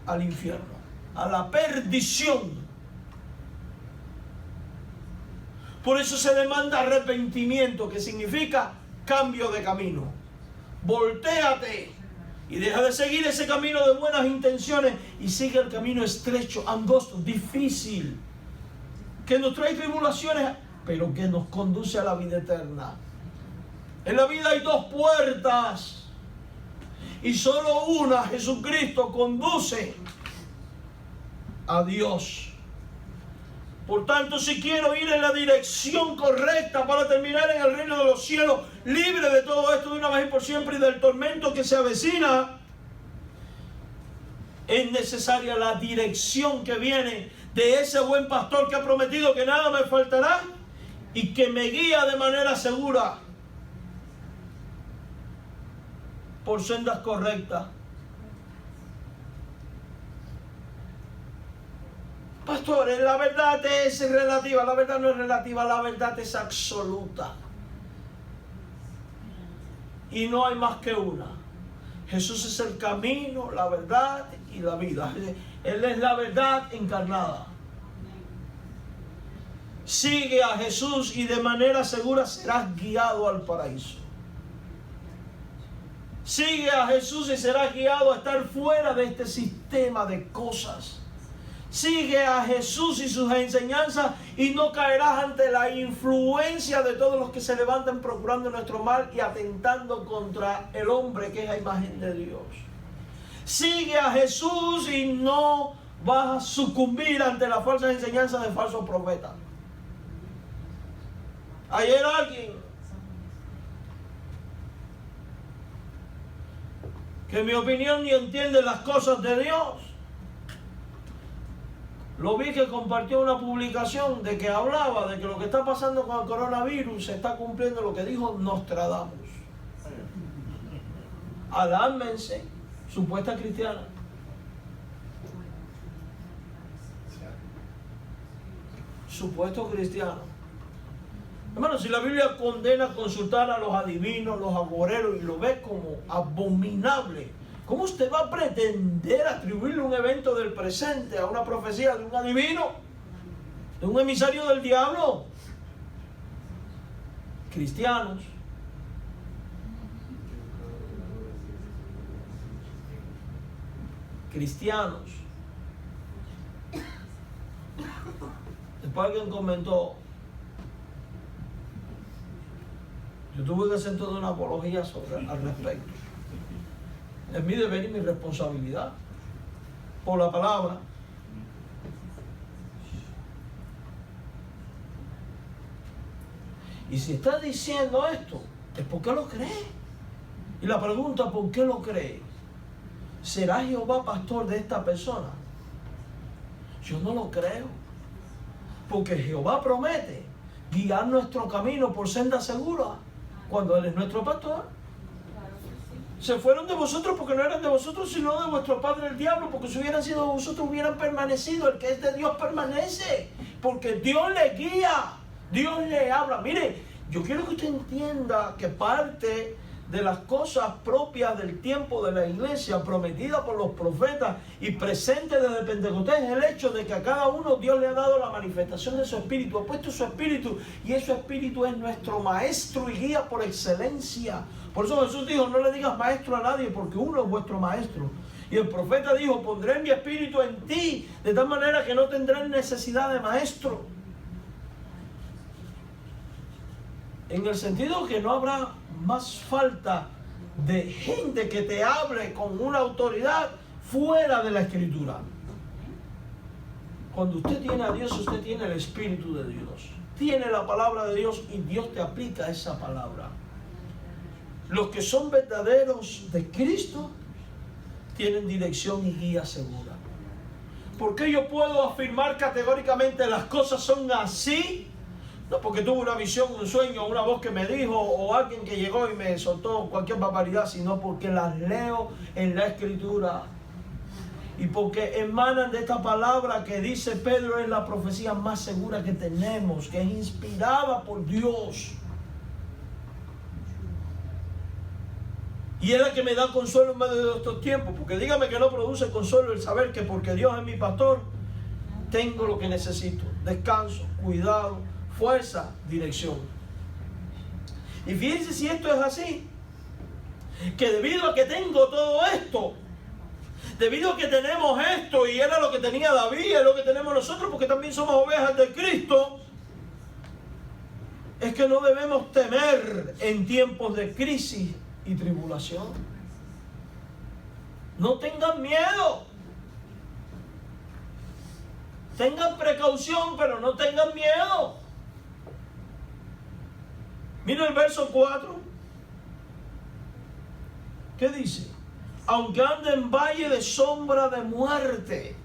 Speaker 1: al infierno, a la perdición. Por eso se demanda arrepentimiento, que significa cambio de camino. Voltéate y deja de seguir ese camino de buenas intenciones y sigue el camino estrecho, angosto, difícil, que nos trae tribulaciones, pero que nos conduce a la vida eterna. En la vida hay dos puertas y solo una, Jesucristo, conduce a Dios. Por tanto, si quiero ir en la dirección correcta para terminar en el reino de los cielos, libre de todo esto de una vez y por siempre y del tormento que se avecina, es necesaria la dirección que viene de ese buen pastor que ha prometido que nada me faltará y que me guía de manera segura por sendas correctas. Pastores, la verdad es relativa, la verdad no es relativa, la verdad es absoluta. Y no hay más que una. Jesús es el camino, la verdad y la vida. Él es la verdad encarnada. Sigue a Jesús y de manera segura serás guiado al paraíso. Sigue a Jesús y serás guiado a estar fuera de este sistema de cosas. Sigue a Jesús y sus enseñanzas y no caerás ante la influencia de todos los que se levantan procurando nuestro mal y atentando contra el hombre que es la imagen de Dios. Sigue a Jesús y no vas a sucumbir ante las falsas enseñanzas de falsos profetas. Ayer alguien que en mi opinión ni entiende las cosas de Dios, lo vi que compartió una publicación de que hablaba de que lo que está pasando con el coronavirus se está cumpliendo lo que dijo Nostradamus. Alármense, supuesta cristiana. Supuesto cristiano. Hermano, si la Biblia condena consultar a los adivinos, los agoreros y lo ve como abominable, ¿cómo usted va a pretender atribuirle un evento del presente a una profecía de un adivino? ¿De un emisario del diablo? cristianos, después alguien comentó, yo tuve que hacer toda una apología al respecto. Es mi deber y mi responsabilidad por la palabra. Y si está diciendo esto, es porque lo cree. Y la pregunta, ¿por qué lo cree? ¿Será Jehová pastor de esta persona? Yo no lo creo. Porque Jehová promete guiar nuestro camino por senda segura cuando Él es nuestro pastor. Se fueron de vosotros porque no eran de vosotros, sino de vuestro padre el diablo, porque si hubieran sido de vosotros hubieran permanecido. El que es de Dios permanece, porque Dios le guía, Dios le habla. Mire, yo quiero que usted entienda que parte de las cosas propias del tiempo de la iglesia, prometida por los profetas y presente desde Pentecostés, es el hecho de que a cada uno Dios le ha dado la manifestación de su espíritu, ha puesto su espíritu, y ese espíritu es nuestro maestro y guía por excelencia. Por eso Jesús dijo, no le digas maestro a nadie, porque uno es vuestro maestro. Y el profeta dijo, pondré mi espíritu en ti, de tal manera que no tendrás necesidad de maestro. En el sentido que no habrá más falta de gente que te hable con una autoridad fuera de la Escritura. Cuando usted tiene a Dios, usted tiene el Espíritu de Dios. Tiene la palabra de Dios y Dios te aplica esa palabra. Los que son verdaderos de Cristo tienen dirección y guía segura. ¿Por qué yo puedo afirmar categóricamente las cosas son así? No porque tuve una visión, un sueño, una voz que me dijo o alguien que llegó y me soltó cualquier barbaridad, sino porque las leo en la Escritura y porque emanan de esta palabra que dice Pedro es la profecía más segura que tenemos, que es inspirada por Dios. Y es la que me da consuelo en medio de estos tiempos, porque dígame que no produce consuelo el saber que porque Dios es mi pastor, tengo lo que necesito: descanso, cuidado, fuerza, dirección. Y fíjense si esto es así, que debido a que tengo todo esto, debido a que tenemos esto, y era lo que tenía David, es lo que tenemos nosotros, porque también somos ovejas de Cristo, es que no debemos temer en tiempos de crisis y tribulación. No tengan miedo. Tengan precaución, pero no tengan miedo. Mira el verso 4. ¿Qué dice? Aunque ande en valle de sombra de muerte.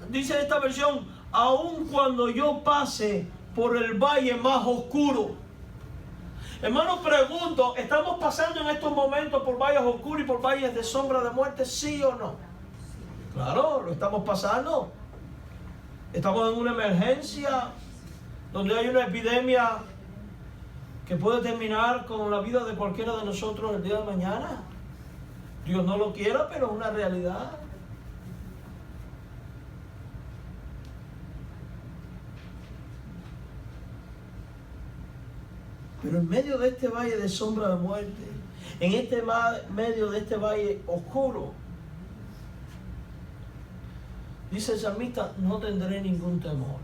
Speaker 1: Dice esta versión, aun cuando yo pase por el valle más oscuro. Hermanos, pregunto, ¿estamos pasando en estos momentos por valles oscuros y por valles de sombra de muerte? ¿Sí o no? Claro, lo estamos pasando. Estamos en una emergencia donde hay una epidemia que puede terminar con la vida de cualquiera de nosotros el día de mañana. Dios no lo quiera, pero es una realidad. Pero en medio de este valle de sombra de muerte, en medio de este valle oscuro, dice el salmista, no tendré ningún temor.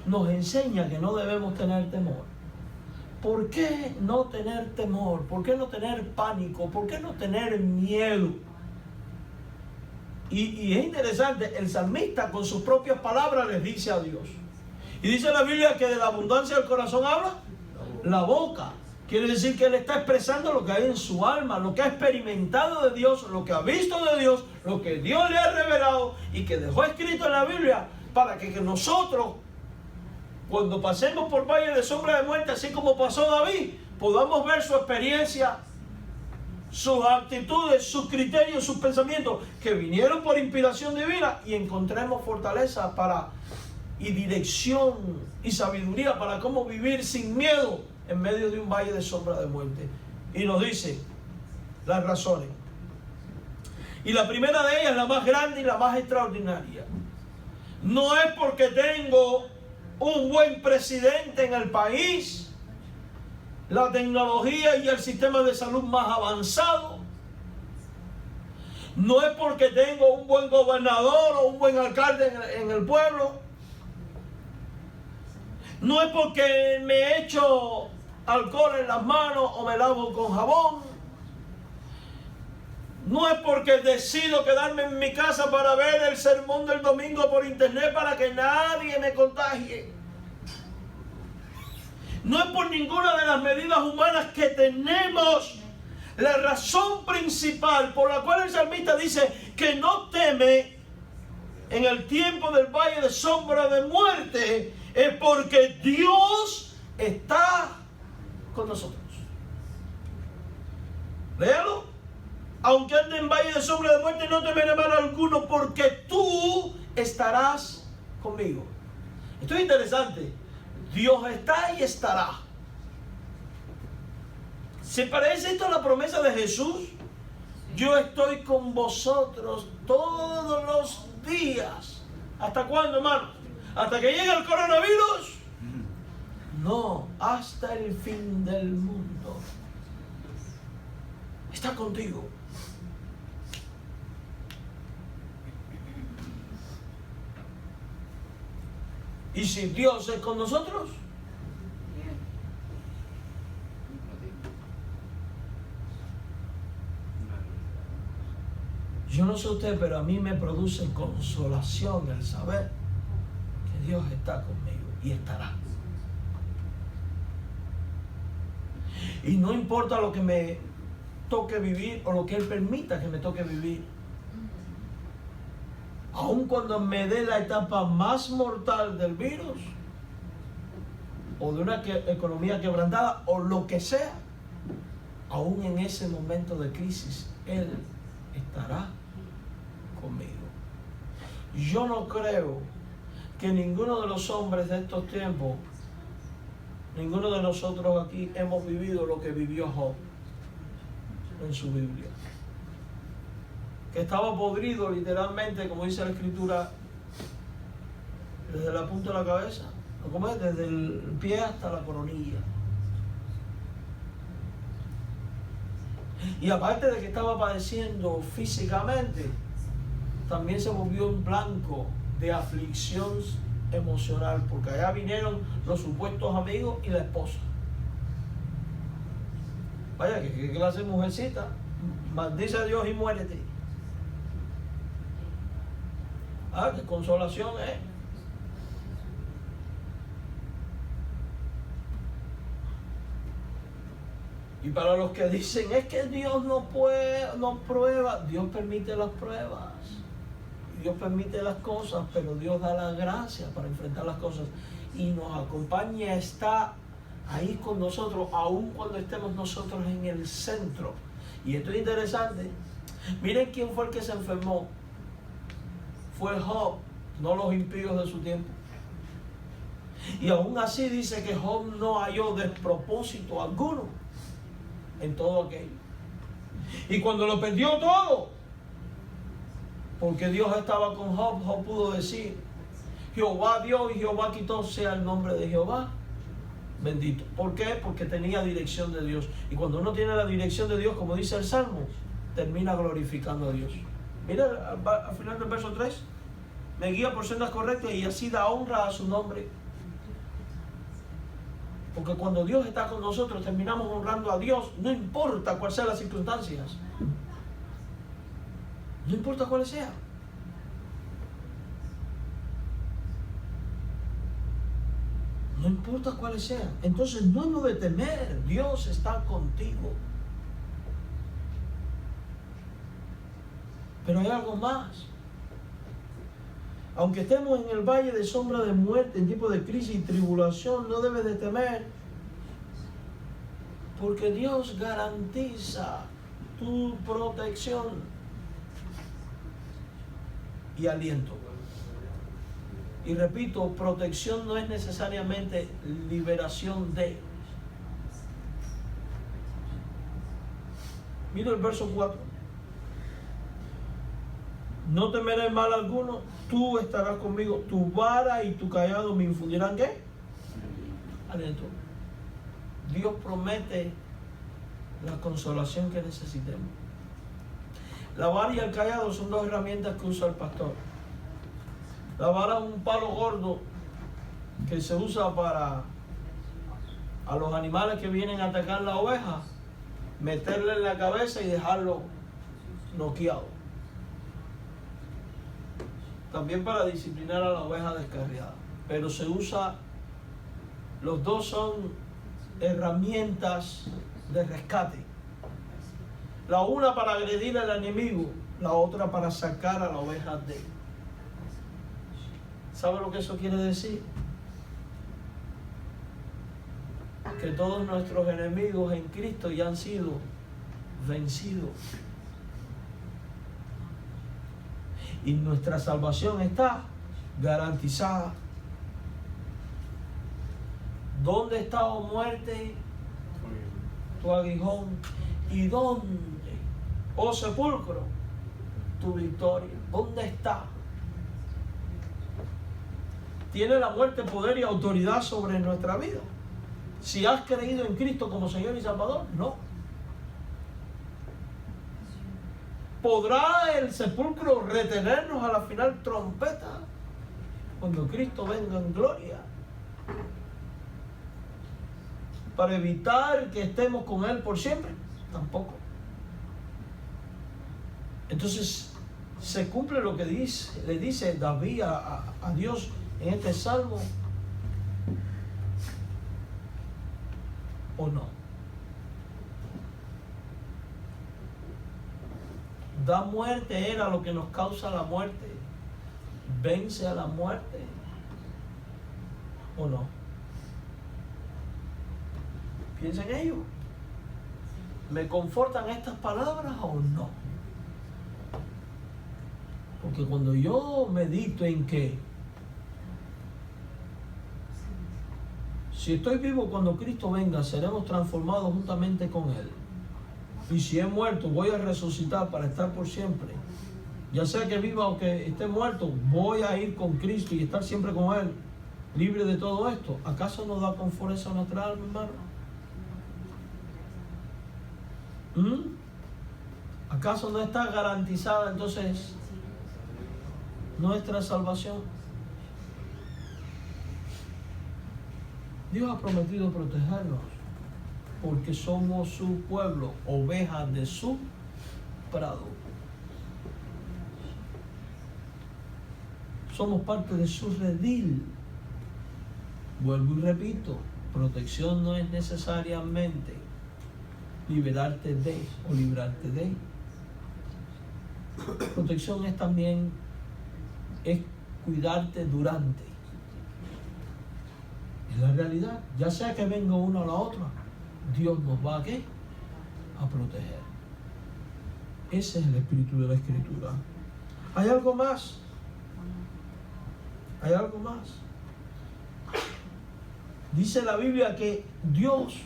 Speaker 1: Nos enseña que no debemos tener temor. ¿Por qué no tener temor? ¿Por qué no tener pánico? ¿Por qué no tener miedo? Y es interesante, el salmista con sus propias palabras les dice a Dios. Y dice la Biblia que de la abundancia del corazón habla la boca. Quiere decir que él está expresando lo que hay en su alma, lo que ha experimentado de Dios, lo que ha visto de Dios, lo que Dios le ha revelado y que dejó escrito en la Biblia para que nosotros, cuando pasemos por valle de sombra de muerte, así como pasó David, podamos ver su experiencia, sus actitudes, sus criterios, sus pensamientos que vinieron por inspiración divina, y encontremos fortaleza y dirección y sabiduría para cómo vivir sin miedo en medio de un valle de sombra de muerte. Y nos dice las razones. Y la primera de ellas, la más grande y la más extraordinaria, no es porque tengo un buen presidente en el país, la tecnología y el sistema de salud más avanzado. No es porque tengo un buen gobernador o un buen alcalde en el pueblo. No es porque me echo alcohol en las manos o me lavo con jabón. No es porque decido quedarme en mi casa para ver el sermón del domingo por internet para que nadie me contagie. No es por ninguna de las medidas humanas que tenemos. La razón principal por la cual el salmista dice que no teme en el tiempo del valle de sombra de muerte es porque Dios está con nosotros. Léalo. Aunque ande en valle de sombra de muerte, no temeré mal alguno, porque tú estarás conmigo. Esto es interesante. Dios está y estará. ¿Se parece esto a la promesa de Jesús? Yo estoy con vosotros todos los días. ¿Hasta cuándo, hermano? ¿Hasta que llegue el coronavirus? No, hasta el fin del mundo. Está contigo. Y si Dios es con nosotros, yo no sé usted, pero a mí me produce consolación el saber que Dios está conmigo y estará. Y no importa lo que me toque vivir o lo que Él permita que me toque vivir. Aun cuando me dé la etapa más mortal del virus, o de una economía quebrantada, o lo que sea, aún en ese momento de crisis, Él estará conmigo. Yo no creo que ninguno de los hombres de estos tiempos, ninguno de nosotros aquí hemos vivido lo que vivió Job en su Biblia. Que estaba podrido literalmente, como dice la Escritura, desde la punta de la cabeza, ¿cómo es? Desde el pie hasta la coronilla. Y aparte de que estaba padeciendo físicamente, también se volvió un blanco de aflicción emocional, porque allá vinieron los supuestos amigos y la esposa. Vaya, ¿qué clase de mujercita? Maldice a Dios y muérete. Ah, qué consolación, ¿eh? Y para los que dicen, es que Dios no prueba, Dios permite las pruebas. Dios permite las cosas, pero Dios da la gracia para enfrentar las cosas. Y nos acompaña, está ahí con nosotros, aun cuando estemos nosotros en el centro. Y esto es interesante. Miren quién fue el que se enfermó. Fue Job, no los impíos de su tiempo. Y aún así dice que Job no halló despropósito alguno en todo aquello. Y cuando lo perdió todo, porque Dios estaba con Job, Job pudo decir, Jehová dio y Jehová quitó, sea el nombre de Jehová bendito. ¿Por qué? Porque tenía dirección de Dios. Y cuando uno tiene la dirección de Dios, como dice el Salmo, termina glorificando a Dios. Mira al final del verso 3, me guía por sendas correctas y así da honra a su nombre. Porque cuando Dios está con nosotros, terminamos honrando a Dios, no importa cuáles sean las circunstancias. No importa cuáles sean. No importa cuáles sean. Entonces no hemos de temer. Dios está contigo. Pero hay algo más. Aunque estemos en el valle de sombra de muerte, en tiempo de crisis y tribulación, no debes de temer. Porque Dios garantiza tu protección y aliento. Y repito, protección no es necesariamente liberación de. Mira el verso 4. No temeré mal alguno, tú estarás conmigo, tu vara y tu cayado me infundirán ¿qué? Aliento. Dios promete la consolación que necesitemos. La vara y el cayado son dos herramientas que usa el pastor. La vara es un palo gordo que se usa para a los animales que vienen a atacar la oveja, meterle en la cabeza y dejarlo noqueado. También para disciplinar a la oveja descarriada. Pero se usa, los dos son herramientas de rescate. La una para agredir al enemigo, la otra para sacar a la oveja de él. ¿Sabe lo que eso quiere decir? Que todos nuestros enemigos en Cristo ya han sido vencidos. Y nuestra salvación está garantizada. ¿Dónde está, oh muerte, tu aguijón? ¿Y dónde, oh sepulcro, tu victoria? ¿Dónde está? ¿Tiene la muerte poder y autoridad sobre nuestra vida? Si has creído en Cristo como Señor y Salvador, no. ¿Podrá el sepulcro retenernos a la final trompeta cuando Cristo venga en gloria? Para evitar que estemos con Él por siempre, tampoco. Entonces se cumple lo que le dice David a Dios en este salmo, ¿o no? Da muerte Él a lo que nos causa la muerte, vence a la muerte, ¿o no? Piensa en ello. ¿Me confortan estas palabras o no? Porque cuando yo medito en que si estoy vivo cuando Cristo venga, seremos transformados juntamente con Él. Y si he muerto, voy a resucitar para estar por siempre. Ya sea que viva o que esté muerto, voy a ir con Cristo y estar siempre con Él, libre de todo esto. ¿Acaso nos da confort eso a nuestra alma, hermano? ¿Acaso no está garantizada entonces nuestra salvación? Dios ha prometido protegernos porque somos su pueblo, ovejas de su prado. Somos parte de su redil. Vuelvo y repito, protección no es necesariamente liberarte de o librarte de. Protección es también cuidarte durante. Es la realidad. Ya sea que venga uno o la otra, Dios nos va a ¿qué? A proteger. Ese es el espíritu de la Escritura. ¿Hay algo más? ¿Hay algo más? Dice la Biblia que Dios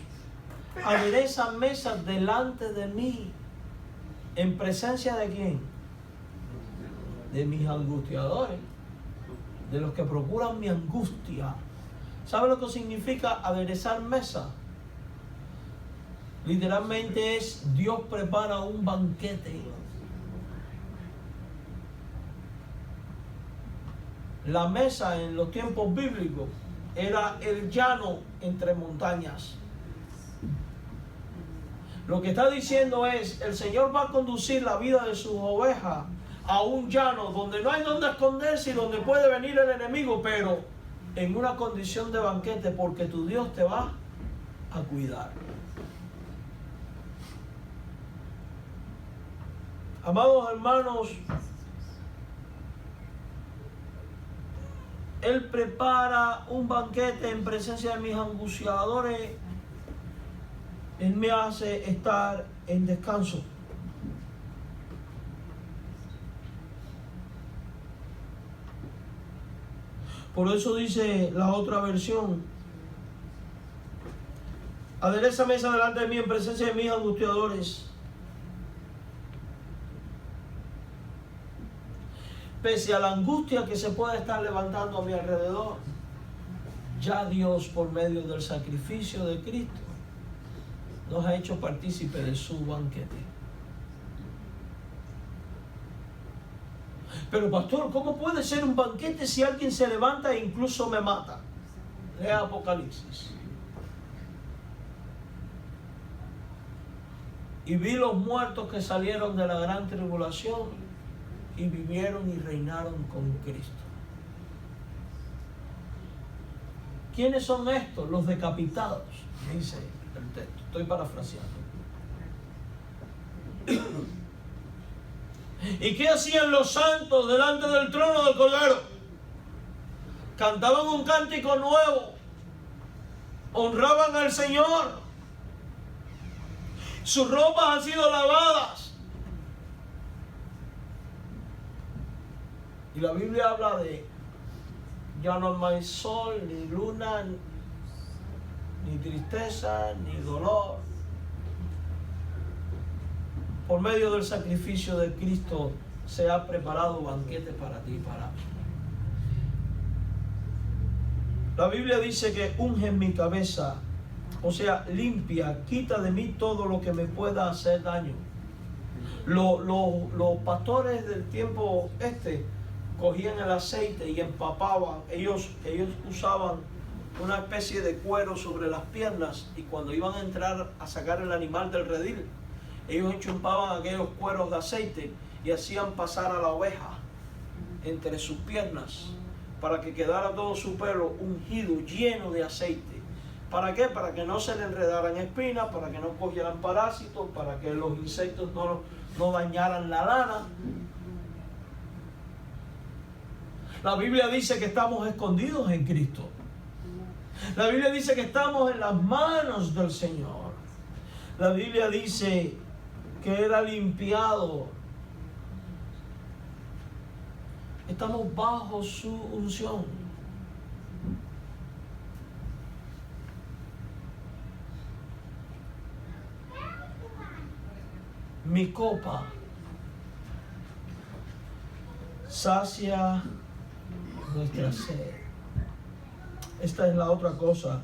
Speaker 1: adereza mesas delante de mí. ¿En presencia de quién? De mis angustiadores, de los que procuran mi angustia. ¿Sabe lo que significa aderezar mesa? Literalmente es Dios prepara un banquete. La mesa en los tiempos bíblicos era el llano entre montañas. Lo que está diciendo es, el Señor va a conducir la vida de sus ovejas a un llano donde no hay donde esconderse y donde puede venir el enemigo, pero en una condición de banquete, porque tu Dios te va a cuidar. Amados hermanos, Él prepara un banquete en presencia de mis angustiadores. Él me hace estar en descanso. Por eso dice la otra versión: adereza mesa delante de mí en presencia de mis angustiadores. pese a la angustia que se puede estar levantando a mi alrededor, ya Dios, por medio del sacrificio de Cristo, nos ha hecho partícipe de su banquete. Pero pastor, ¿cómo puede ser un banquete si alguien se levanta e incluso me mata? Lea Apocalipsis. Y vi los muertos que salieron de la gran tribulación y vivieron y reinaron con Cristo. ¿Quiénes son estos? Los decapitados, dice el texto. Estoy parafraseando. ¿Y qué hacían los santos delante del trono del Cordero? Cantaban un cántico nuevo, honraban al Señor, sus ropas han sido lavadas. Y la Biblia habla de ya no hay sol, ni luna, ni tristeza, ni dolor. Por medio del sacrificio de Cristo se ha preparado banquete para ti y para mí. La Biblia dice que unge mi cabeza, o sea, limpia, quita de mí todo lo que me pueda hacer daño. Los pastores del tiempo cogían el aceite y empapaban. Ellos usaban una especie de cuero sobre las piernas, y cuando iban a entrar a sacar el animal del redil, ellos enchumpaban aquellos cueros de aceite y hacían pasar a la oveja entre sus piernas para que quedara todo su pelo ungido, lleno de aceite. ¿Para qué? Para que no se le enredaran espinas, para que no cogieran parásitos, para que los insectos no dañaran la lana. La Biblia dice que estamos escondidos en Cristo. La Biblia dice que estamos en las manos del Señor. La Biblia dice que era limpiado. Estamos bajo su unción. Mi copa sacia nuestra sed. Esta es la otra cosa.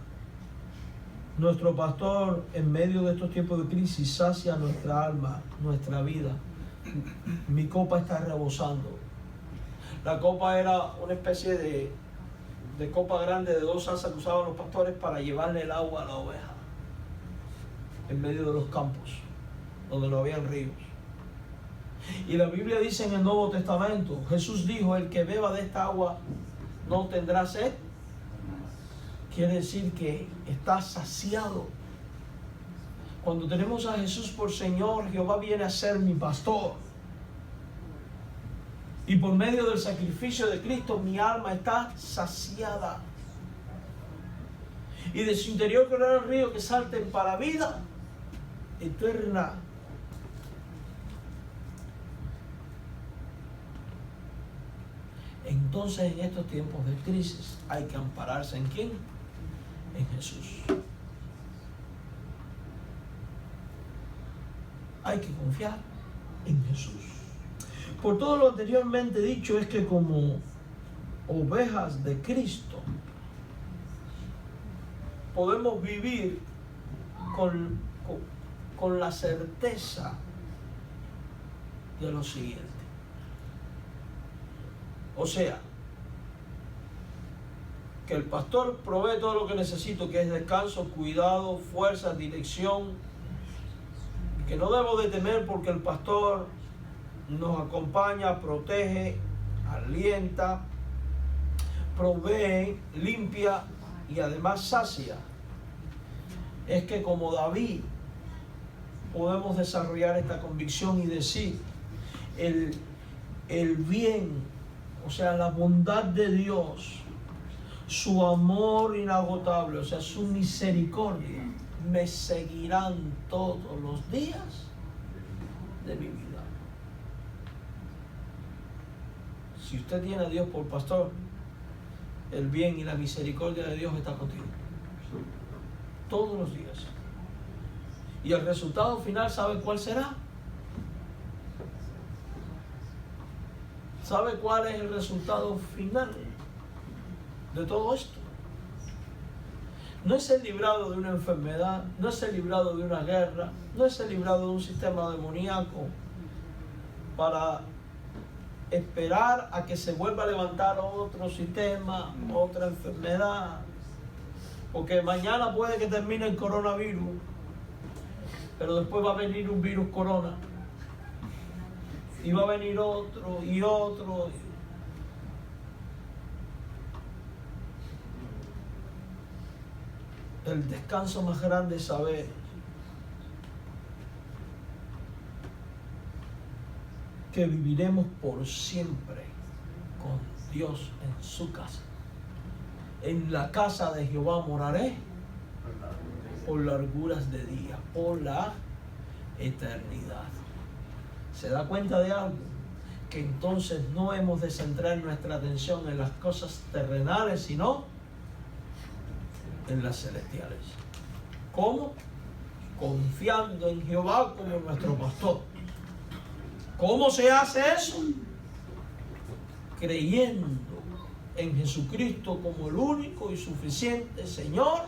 Speaker 1: Nuestro pastor, en medio de estos tiempos de crisis, sacia nuestra alma, nuestra vida. Mi copa está rebosando. La copa era una especie de copa grande de 2 asas que usaban los pastores para llevarle el agua a la oveja en medio de los campos donde no habían ríos. Y la Biblia dice en el Nuevo Testamento, Jesús dijo: el que beba de esta agua no tendrá sed. Quiere decir que está saciado. Cuando tenemos a Jesús por Señor, Jehová viene a ser mi pastor. Y por medio del sacrificio de Cristo, mi alma está saciada. Y de su interior correrá el río que salten para vida eterna. Entonces, en estos tiempos de crisis, hay que ampararse ¿en quién? En Jesús. Hay que confiar en Jesús. Por todo lo anteriormente dicho, es que como ovejas de Cristo podemos vivir con la certeza de lo siguiente. O sea, que el pastor provee todo lo que necesito, que es descanso, cuidado, fuerza, dirección, que no debo de temer porque el pastor nos acompaña, protege, alienta, provee, limpia y además sacia. Es que como David podemos desarrollar esta convicción y decir el bien, o sea, la bondad de Dios, su amor inagotable, o sea, su misericordia, me seguirán todos los días de mi vida. Si usted tiene a Dios por pastor, el bien y la misericordia de Dios está contigo todos los días. Y el resultado final, ¿sabe cuál será? ¿Sabe cuál es el resultado final de todo esto? No es ser librado de una enfermedad, no es ser librado de una guerra, no es ser librado de un sistema demoníaco para esperar a que se vuelva a levantar otro sistema, otra enfermedad, porque mañana puede que termine el coronavirus, pero después va a venir un virus corona, y va a venir otro y otro. El descanso más grande es saber que viviremos por siempre con Dios en su casa. En la casa de Jehová moraré por larguras de día, por la eternidad. ¿Se da cuenta de algo? Que entonces no hemos de centrar nuestra atención en las cosas terrenales, sino en las celestiales. ¿Cómo? Confiando en Jehová como nuestro pastor. ¿Cómo se hace eso? Creyendo en Jesucristo como el único y suficiente Señor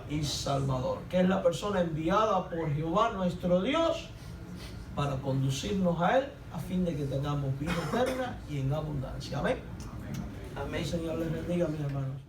Speaker 1: y Salvador, que es la persona enviada por Jehová nuestro Dios para conducirnos a Él a fin de que tengamos vida eterna y en abundancia. Amén. Amén. Señor les bendiga, mis hermanos.